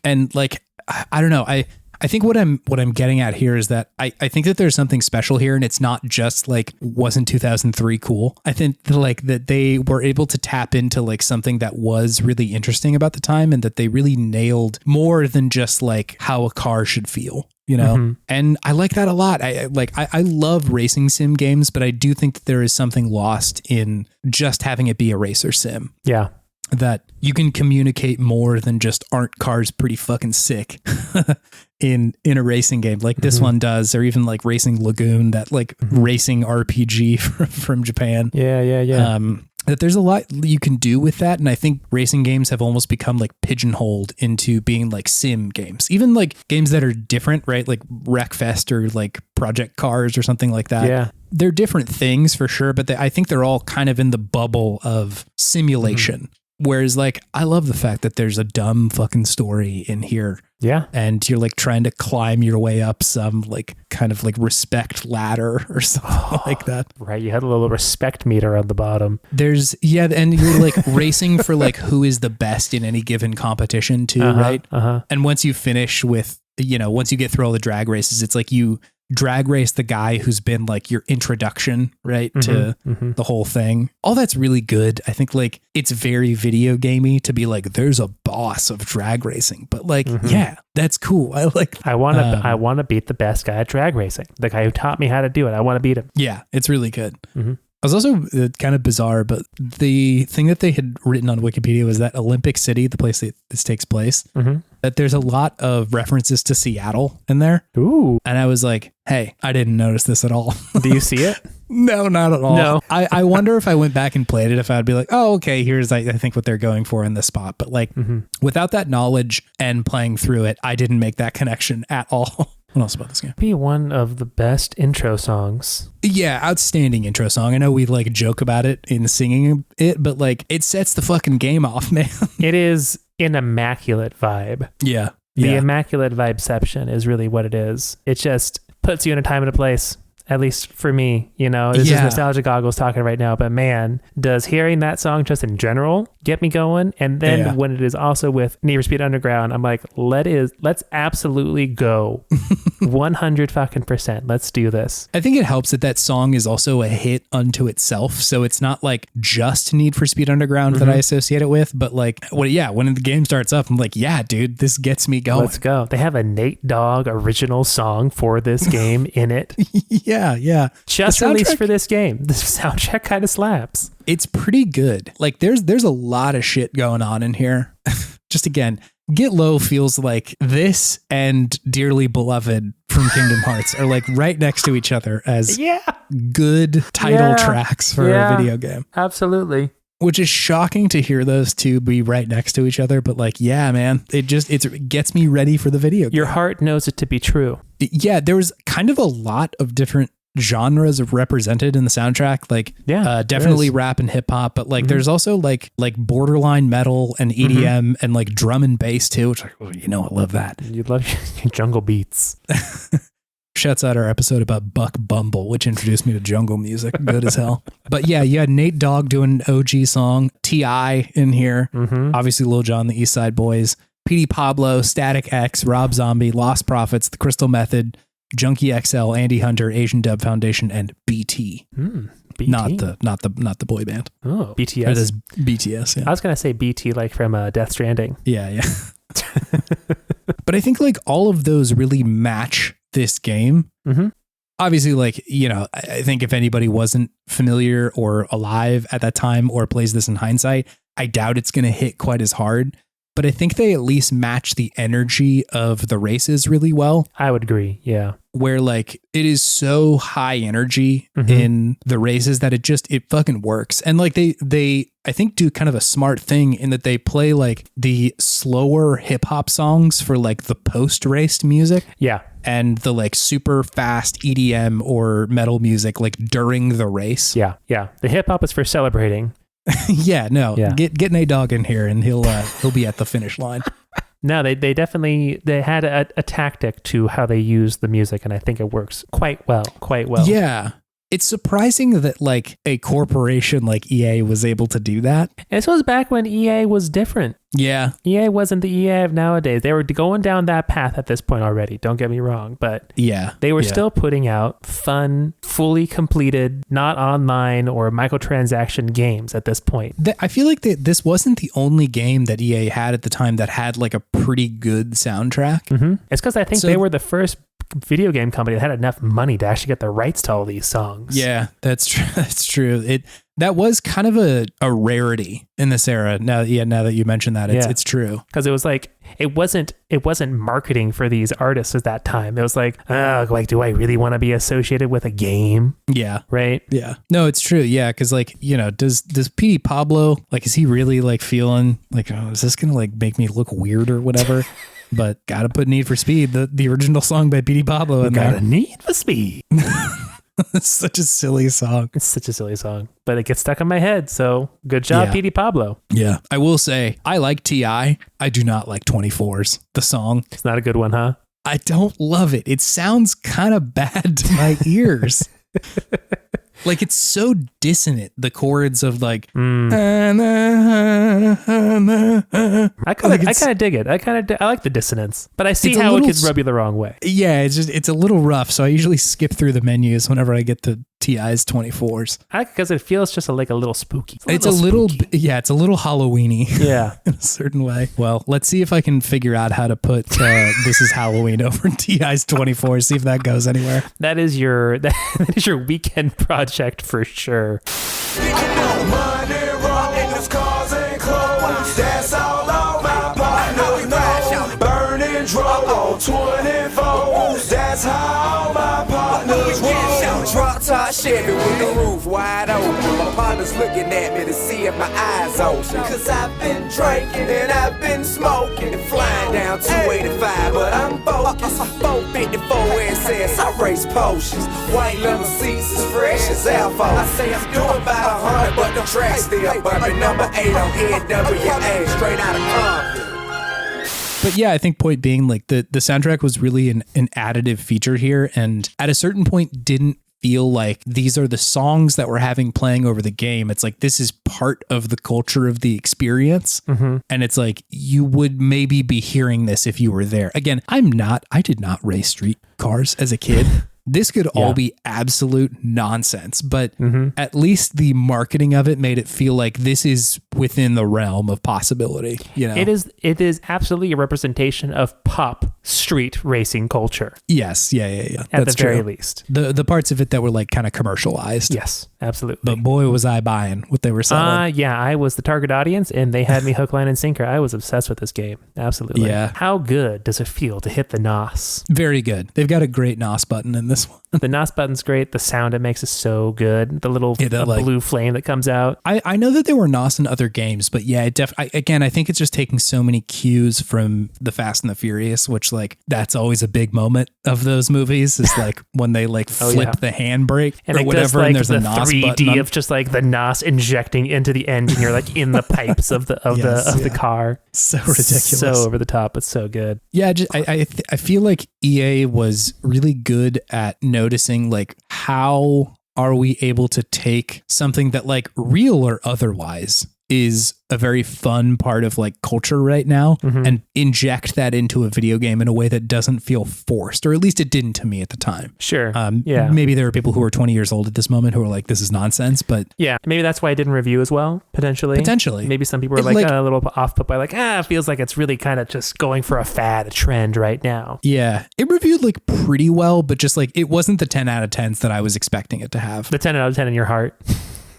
And like, I don't know. I think what I'm getting at here is that I think that there's something special here, and it's not just like, wasn't 2003 cool? I think that they were able to tap into like something that was really interesting about the time, and that they really nailed more than just like how a car should feel, And I like that a lot. I love racing sim games, but I do think that there is something lost in just having it be a racer sim. Yeah. That you can communicate more than just aren't cars pretty fucking sick in a racing game like this one does, or even like Racing Lagoon, that like racing RPG from Japan. Yeah. That there's a lot you can do with that. And I think racing games have almost become like pigeonholed into being like sim games, even like games that are different, right? Like Wreckfest or like Project Cars or something like that. Yeah. They're different things for sure, but I think they're all kind of in the bubble of simulation. Whereas like, I love the fact that there's a dumb fucking story in here. Yeah. And you're like trying to climb your way up some like kind of like respect ladder or something like that. Right. You had a little respect meter on the bottom. And you're like racing for like who is the best in any given competition too, right? And once you finish with, once you get through all the drag races, it's like you drag race the guy who's been like your introduction, right, to the whole thing. All that's really good. I think like it's very video gamey to be like, there's a boss of drag racing, but like, yeah, that's cool. I want to beat the best guy at drag racing. The guy who taught me how to do it. I want to beat him. Yeah, it's really good. I was also kind of bizarre, but the thing that they had written on Wikipedia was that Olympic City, the place that this takes place, that there's a lot of references to Seattle in there. Ooh. And I was like, hey, I didn't notice this at all. Do you see it? No, not at all. No. I wonder if I went back and played it, if I'd be like, oh, okay, here's I think what they're going for in this spot. But like without that knowledge and playing through it, I didn't make that connection at all. What else about this game? Be one of the best intro songs. Yeah, outstanding intro song. I know we like joke about it in singing it, but like it sets the fucking game off, man. It is an immaculate vibe. Yeah. The immaculate vibeception is really what it is. It just puts you in a time and a place. At least for me, this is nostalgia goggles talking right now, but man, does hearing that song just in general get me going? And then when it is also with Need for Speed Underground, I'm like, let's absolutely go 100%. Let's do this. I think it helps that song is also a hit unto itself. So it's not like just Need for Speed Underground that I associate it with, but like, when the game starts up, I'm like, yeah, dude, this gets me going. Let's go. They have a Nate Dogg original song for this game in it. Yeah. Just released for this game. The soundtrack kind of slaps. It's pretty good. Like there's a lot of shit going on in here. Just again, Get Low feels like this and Dearly Beloved from Kingdom Hearts are like right next to each other as good title tracks for a video game. Absolutely. Which is shocking to hear those two be right next to each other. But like, yeah, man, it gets me ready for the video game. Your heart knows it to be true. Yeah, there was kind of a lot of different genres represented in the soundtrack. Like, definitely rap and hip hop, but like, there's also like borderline metal and EDM and like drum and bass too, which I love that. You love your jungle beats. Shouts out our episode about Buck Bumble, which introduced me to jungle music. Good as hell. But yeah, you had Nate Dogg doing an OG song, T.I. in here. Obviously Lil Jon, the East Side Boys, P.D. Pablo, Static X, Rob Zombie, Lost Prophets, The Crystal Method, Junkie XL, Andy Hunter, Asian Dub Foundation, and BT. BT. Not the boy band. Oh, BTS. Or this BTS. Yeah. I was gonna say BT, like from Death Stranding. Yeah. But I think like all of those really match this game. Obviously, like, I think if anybody wasn't familiar or alive at that time or plays this in hindsight, I doubt it's going to hit quite as hard. but I think they at least match the energy of the races really well. I would agree. Yeah. Where like it is so high energy in the races that it fucking works. And like they I think do kind of a smart thing in that they play like the slower hip hop songs for like the post raced music. Yeah. And the like super fast EDM or metal music like during the race. Yeah. Yeah. The hip hop is for celebrating. Yeah, no. Yeah. Get Nate Dogg in here and he'll be at the finish line. No, they definitely had a tactic to how they use the music, and I think it works quite well. Yeah. It's surprising that like a corporation like EA was able to do that. And this was back when EA was different. Yeah. EA wasn't the EA of nowadays. They were going down that path at this point already. Don't get me wrong. But yeah, they were still putting out fun, fully completed, not online or microtransaction games at this point. I feel like this wasn't the only game that EA had at the time that had like a pretty good soundtrack. Mm-hmm. It's because I think they were the first video game company that had enough money to actually get the rights to all these songs. Yeah, that's true. That's true. That was kind of a rarity in this era. Now that you mention that, it's true. Because it was like it wasn't marketing for these artists at that time. It was like, do I really want to be associated with a game? Yeah. Right? Yeah. No, it's true. Yeah, because like, does Petey Pablo, like, is he really like feeling like, oh, is this gonna like make me look weird or whatever? But gotta put Need for Speed, the original song by Petey Pablo in there. Need for Speed. It's such a silly song. It's such a silly song, but it gets stuck in my head. So good job, Petey Pablo. Yeah. I will say, I like T.I. I do not like 24's, the song. It's not a good one, huh? I don't love it. It sounds kind of bad to my ears. Like it's so dissonant, the chords of like I kind of dig it. I like the dissonance, but I see how it could rub you the wrong way. Yeah, it's a little rough, so I usually skip through the menus whenever I get to T.I.'s 24's. I like it because it feels just a little spooky. It's a little Halloweeny. Yeah, in a certain way. Well, let's see if I can figure out how to put This Is Halloween over T.I.'s 24. See if that goes anywhere. That is your weekend project for sure. Money, rollers, cars, and clothes. That's all my partners know. Burning drum on 24. That's how my partners roll. Drop top Chevy with the roof wide open. My partner's looking at me to see if my eyes open. Cause I've been drinking and I've been smoking and flying down 285, but I'm focused. 454 SS, I race potions. White leather seats as fresh as Alpha. I say I'm doing about 100, but the track's still bumping. Number 8 on NWA, straight out of Compton. But yeah, I think point being like the soundtrack was really an additive feature here, and at a certain point didn't feel like these are the songs that we're having playing over the game. It's like this is part of the culture of the experience. Mm-hmm. And it's like you would maybe be hearing this if you were there. Again, I did not race street cars as a kid. This could all be absolute nonsense, but at least the marketing of it made it feel like this is within the realm of possibility. It is absolutely a representation of pop street racing culture. Yes, yeah. At the very least, the parts of it that were like kind of commercialized. Yes, absolutely. But boy, was I buying what they were selling. Yeah, I was the target audience, and they had me hook, line, and sinker. I was obsessed with this game. Absolutely. Yeah. How good does it feel to hit the NOS? Very good. They've got a great NOS button in this one. The NOS button's great. The sound it makes is so good. The little blue flame that comes out. I know that there were NOS in other games, but yeah, I think it's just taking so many cues from the Fast and the Furious, which like that's always a big moment of those movies is like when they like flip the handbrake and or whatever, like and there's the a NOS 3D button of just like the NOS injecting into the engine. You're like in the pipes of the car. So ridiculous, so over the top, but so good. Yeah, I feel like EA was really good at noticing like how are we able to take something that like real or otherwise is a very fun part of like culture right now and inject that into a video game in a way that doesn't feel forced, or at least it didn't to me at the time. Sure. Yeah. Maybe there are people who are 20 years old at this moment who are like, this is nonsense, but yeah, maybe that's why I didn't review as well. Potentially. Maybe some people are like a little off put by like, it feels like it's really kind of just going for a fad, a trend right now. Yeah. It reviewed like pretty well, but just like, it wasn't the 10 out of 10s that I was expecting it to have. The 10 out of 10 in your heart.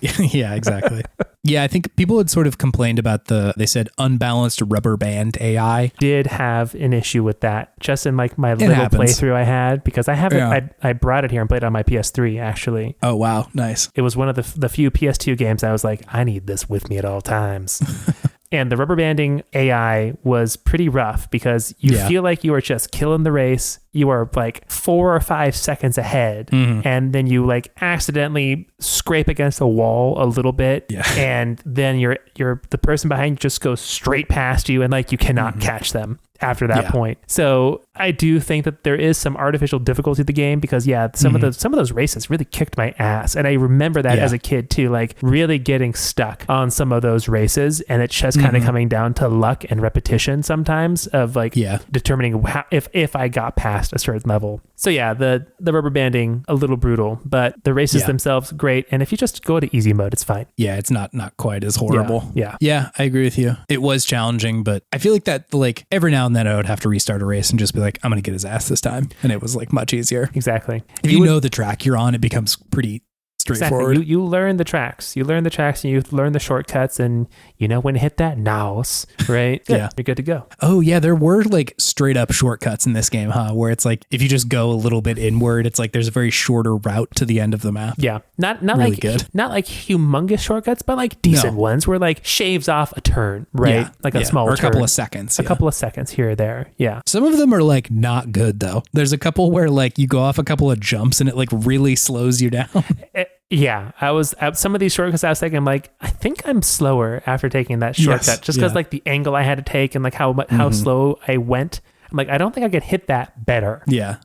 Yeah, exactly. Yeah, I think people had sort of complained about they said unbalanced rubber band AI. Did have an issue with that just in like my little playthrough I had, because I haven't, I brought it here and played it on my PS3 actually. Oh, wow. Nice. It was one of the few PS2 games I was like, I need this with me at all times. And the rubber banding AI was pretty rough because you feel like you are just killing the race. You are like 4 or 5 seconds ahead, and then you like accidentally scrape against a wall a little bit, and then the person behind you just goes straight past you, and like you cannot catch them after that point. So I do think that there is some artificial difficulty to the game because some of those races really kicked my ass, and I remember that as a kid too, like really getting stuck on some of those races, and it's just kind of coming down to luck and repetition sometimes of like determining how, if I got past a certain level. So the rubber banding a little brutal, but the races themselves great, and if you just go to easy mode, it's fine. Yeah, it's not quite as horrible. Yeah, I agree with you. It was challenging, but I feel like that like every now and then I would have to restart a race and just be like, I'm gonna get his ass this time, and it was like much easier. Exactly. If you know the track you're on, it becomes pretty straightforward. Exactly. You learn the tracks. You learn the tracks and you learn the shortcuts, and you know when to hit that nose, right? You're good to go. Oh yeah, there were like straight up shortcuts in this game, huh? Where it's like if you just go a little bit inward, it's like there's a very shorter route to the end of the map. Yeah, not really like good. Not like humongous shortcuts, but like decent ones where like shaves off a turn, right? Yeah. Like a small or a turn. couple of seconds. A couple of seconds here or there. Yeah. Some of them are like not good though. There's a couple where like you go off a couple of jumps and it like really slows you down. Yeah, I was at some of these shortcuts. I was thinking, like, I think I'm slower after taking that shortcut, just because like the angle I had to take and like how slow I went. I'm like, I don't think I could hit that better. Yeah.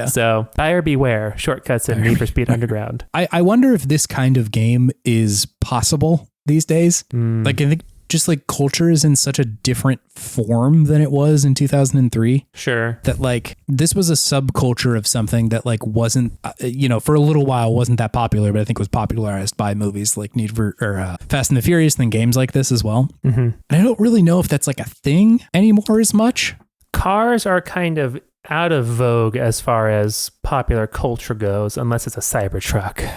So buyer beware, shortcuts in Need for Speed Underground. I wonder if this kind of game is possible these days. Like I think just like culture is in such a different form than it was in 2003. Sure. That like this was a subculture of something that like wasn't, for a little while wasn't that popular, but I think was popularized by movies like Fast and the Furious, and games like this as well. And I don't really know if that's like a thing anymore as much. Cars are kind of out of vogue as far as popular culture goes, unless it's a Cybertruck.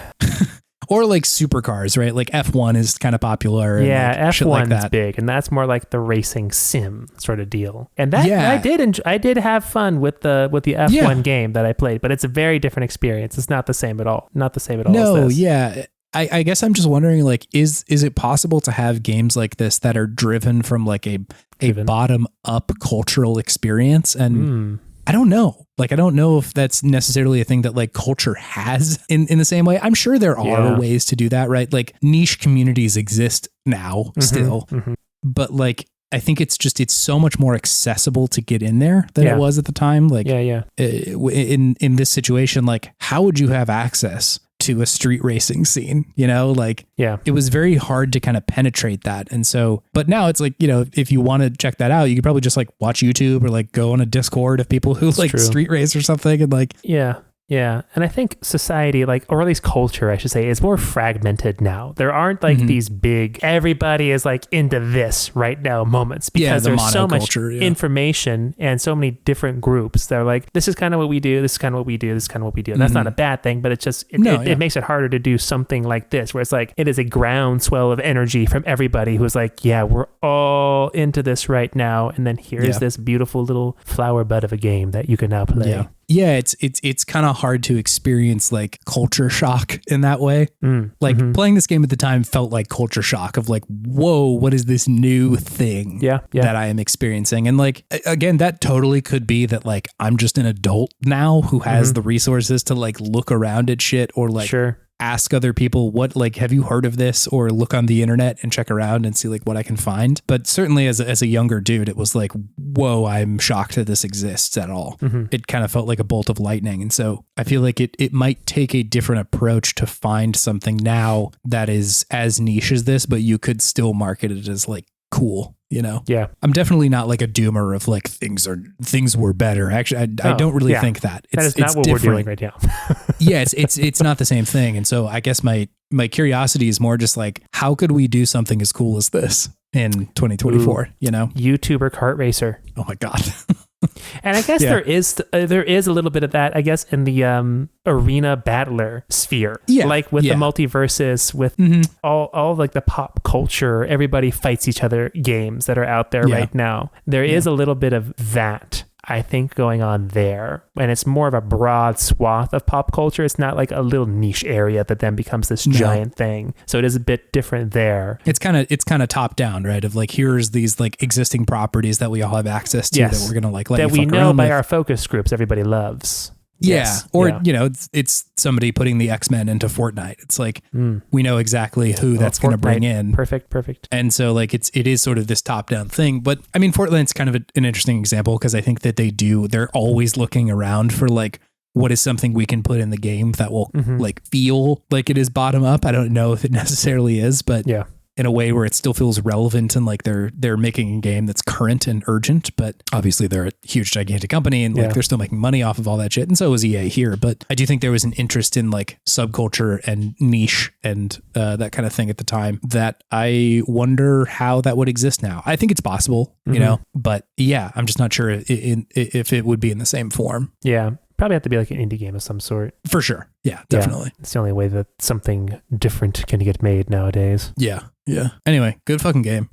Or like supercars, right? Like F1 is kind of popular. Yeah, and like F1's like big, and that's more like the racing sim sort of deal. And that I did have fun with the F1 game that I played, but it's a very different experience. It's not the same at all. Not the same at all. No, as this. yeah. I guess I'm just wondering, like, is it possible to have games like this that are driven from like a bottom up cultural experience? And I don't know. Like, I don't know if that's necessarily a thing that like culture has in the same way. I'm sure there are ways to do that, right? Like niche communities exist now still, but like, I think it's so much more accessible to get in there than it was at the time. Like, in this situation, like, how would you have access to a street racing scene? It was very hard to kind of penetrate that. And so, but now it's like, if you want to check that out, you could probably just like watch YouTube or like go on a Discord of people who like street race or something. And like, yeah. And I think society, like, or at least culture, I should say, is more fragmented now. There aren't like these big, everybody is like into this right now moments, because there's so much information and so many different groups. They're like, this is kind of what we do. This is kind of what we do. This is kind of what we do. And that's not a bad thing, but it's just, it makes it harder to do something like this, where it's like, it is a groundswell of energy from everybody who's like, yeah, we're all into this right now. And then here's this beautiful little flower bud of a game that you can now play. Yeah, it's kind of hard to experience like culture shock in that way. Playing this game at the time felt like culture shock of like, whoa, what is this new thing that I am experiencing? And like, again, that totally could be that like, I'm just an adult now who has the resources to like look around at shit or like ask other people what, like, have you heard of this, or look on the internet and check around and see like what I can find. But certainly as a younger dude, it was like, whoa, I'm shocked that this exists at all. It kind of felt like a bolt of lightning. And so I feel like it might take a different approach to find something now that is as niche as this, but you could still market it as like cool. Yeah. I'm definitely not like a doomer of like things were better. Actually, I don't really think that. That is not what we're doing right now. It's not the same thing. And so I guess my curiosity is more just like, how could we do something as cool as this in 2024? YouTuber kart racer. Oh my God. And I guess there is a little bit of that, I guess, in the arena battler sphere. Yeah. Like with the multiverses, with all like the pop culture, everybody fights each other games that are out there right now. There is a little bit of that, I think, going on there. And it's more of a broad swath of pop culture. It's not like a little niche area that then becomes this giant thing. So it is a bit different there. It's kind of top down, right? Of like, here's these like existing properties that we all have access to that we're going to like let that you we know by with. our focus groups everybody loves. Yeah. Or, you know, it's somebody putting the X-Men into Fortnite. It's like, we know exactly who that's going to bring in. Perfect. And so like, it is sort of this top down thing, but I mean, Fortnite's kind of an interesting example because I think that they're always looking around for like, what is something we can put in the game that will like feel like it is bottom up. I don't know if it necessarily is, but in a way where it still feels relevant and like they're making a game that's current and urgent, but obviously they're a huge, gigantic company and like they're still making money off of all that shit. And so is EA here. But I do think there was an interest in like subculture and niche and that kind of thing at the time that I wonder how that would exist now. I think it's possible, you know, but yeah, I'm just not sure if it would be in the same form. Yeah. Probably have to be like an indie game of some sort. For sure. Yeah, definitely. It's the only way that something different can get made nowadays. Yeah. Anyway, good fucking game.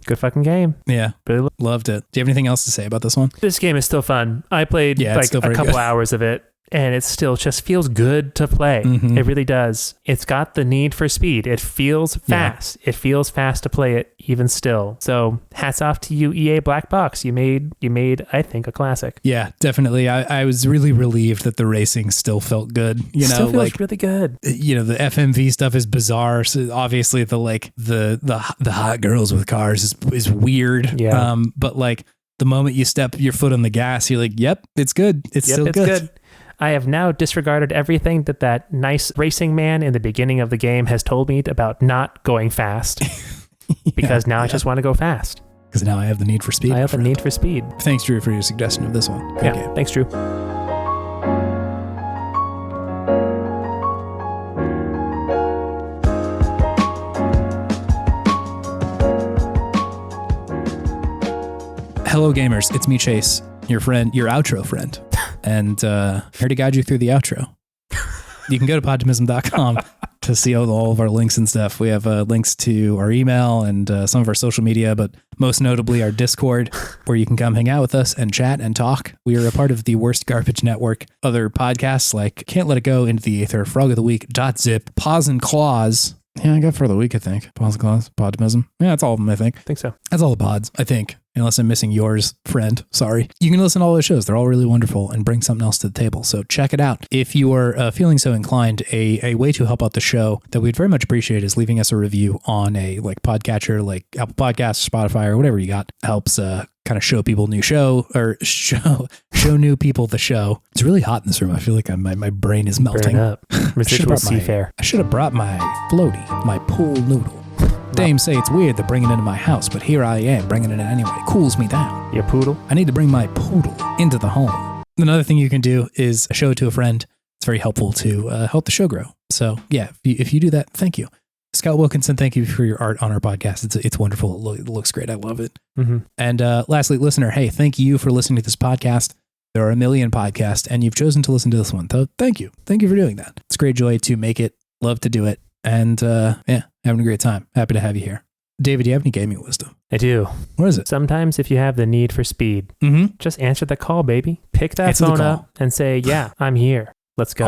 Yeah. Really loved it. Do you have anything else to say about this one? This game is still fun. I played like a couple hours of it. And it still just feels good to play. It really does. It's got the need for speed. It feels fast. It feels fast to play it even still. So hats off to you, EA Black Box. You made, I think, a classic. Yeah, definitely. I was really relieved that the racing still felt good. You know, still feels like really good. You know, the FMV stuff is bizarre. So obviously the hot girls with cars is weird. Yeah. But like the moment you step your foot on the gas, you're like, yep, it's good. It's still good. I have now disregarded everything that nice racing man in the beginning of the game has told me about not going fast because now I just want to go fast. Because now I have the need for speed. Thanks, Drew, for your suggestion of this one. Good game. Thanks, Drew. Hello, gamers. It's me, Chase, your friend, your outro friend. And here to guide you through the outro. You can go to podtimism.com to see all of our links and stuff. We have links to our email and some of our social media, but most notably our Discord, where you can come hang out with us and chat and talk. We are a part of the Worst Garbage Network. Other podcasts like Can't Let It Go, Into the Aether, Frog of the Week, .zip, Paws and Claws. Yeah, I got for the week, I think. Paws and Claws, Podtimism. Yeah, that's all of them, I think. I think so. That's all the pods, I think. Unless I'm missing yours, friend. Sorry. You can listen to all those shows. They're all really wonderful and bring something else to the table. So check it out. If you are feeling so inclined, a way to help out the show that we'd very much appreciate is leaving us a review on a like podcatcher, like Apple Podcasts, Spotify, or whatever you got. Helps kind of show people new show or show new people the show. It's really hot in this room. I feel like my brain is melting. Burn up. Residual seafair. I should have brought my floaty, my pool noodle. Dames say it's weird they're bringing it into my house, but here I am bringing it in anyway. It cools me down. Your poodle? I need to bring my poodle into the home. Another thing you can do is show it to a friend. It's very helpful to help the show grow. So yeah, if you do that, thank you. Scott Wilkinson, thank you for your art on our podcast. It's wonderful. It looks great. I love it. And lastly, listener, hey, thank you for listening to this podcast. There are a million podcasts, and you've chosen to listen to this one. So thank you. Thank you for doing that. It's a great joy to make it. Love to do it. And yeah, having a great time. Happy to have you here. David, do you have any gaming wisdom? I do. What is it? Sometimes if you have the need for speed, just answer the call, baby. Pick that phone up and say, yeah, I'm here. Let's go.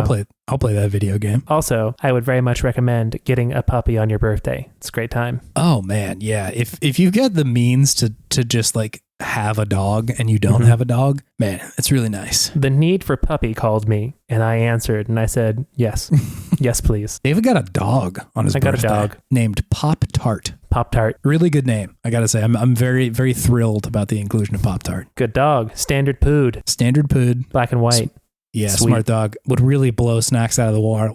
I'll play that video game. Also, I would very much recommend getting a puppy on your birthday. It's a great time. Oh man, yeah. If you've got the means to just like have a dog and you don't have a dog, man, it's really nice. The need for puppy called me and I answered and I said, yes. Yes, please. David got a dog on his birthday. I got a dog named Pop Tart. Pop Tart. Really good name. I got to say, I'm very, very thrilled about the inclusion of Pop Tart. Good dog. Standard pood. Black and white. Yeah, sweet. Smart dog. Would really blow Snacks out of the water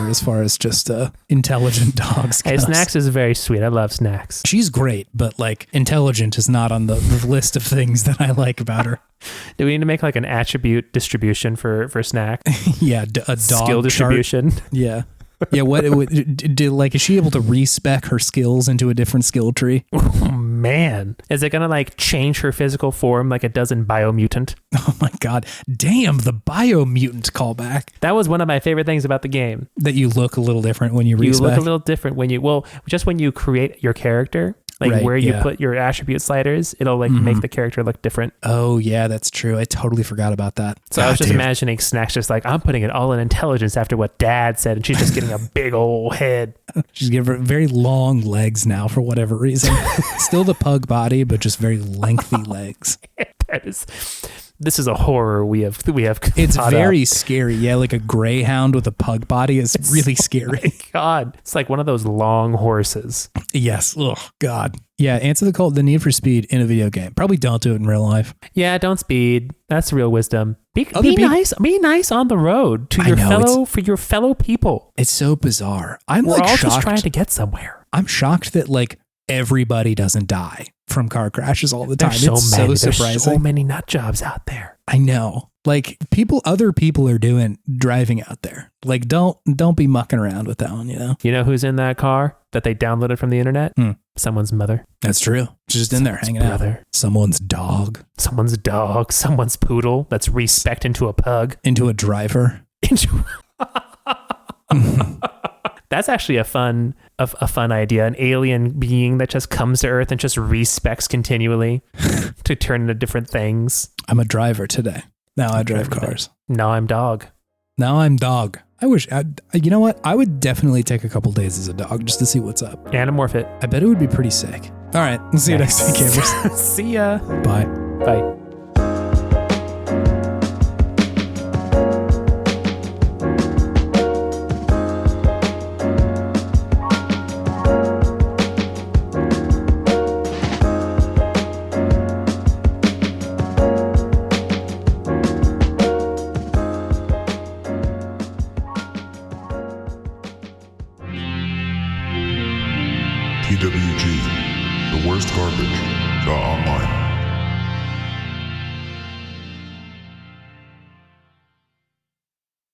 as far as just intelligent dogs goes. Hey, Snacks is very sweet. I love Snacks. She's great, but like intelligent is not on the list of things that I like about her. Do we need to make like an attribute distribution for Snack? Yeah, a dog skill distribution. Chart. Yeah. Yeah, what it would do? Like, is she able to respec her skills into a different skill tree? Oh man, is it gonna like change her physical form like it does in Biomutant? Oh my god, damn, the Biomutant callback. That was one of my favorite things about the game. That you look a little different when you respec. You look a little different when you just when you create your character. Like right, where you put your attribute sliders, it'll like make the character look different. Oh yeah, that's true. I totally forgot about that. So I was just imagining Snacks just like, I'm putting it all in intelligence after what Dad said, and she's just getting a big old head. She's getting very long legs now for whatever reason. Still the pug body, but just very lengthy legs. This is a horror we have. It's very scary. Yeah, like a greyhound with a pug body is really scary. Oh God, it's like one of those long horses. Yes. Oh God. Yeah. Answer the call. The need for speed in a video game. Probably don't do it in real life. Yeah, don't speed. That's real wisdom. Be nice. Be nice on the road to your fellow people. It's so bizarre. We're all shocked. just trying to get somewhere. I'm shocked that like everybody doesn't die from car crashes all the time. There's so surprising. There's so many nut jobs out there. I know. Like other people are driving out there. Like don't be mucking around with that one, you know? You know who's in that car that they downloaded from the internet? Someone's mother. That's true. She's just in there hanging out. Someone's dog. Someone's dog. Someone's poodle that's respect into a pug. Into a driver. That's actually a fun idea. An alien being that just comes to Earth and just respecs continually to turn into different things. I'm a driver today. Now I drive cars. Now I'm dog. I wish, you know what? I would definitely take a couple days as a dog just to see what's up. Anamorph it. I bet it would be pretty sick. All right. We'll see you next week, gamers. See ya. Bye. Bye. TWG, the worst garbage, online.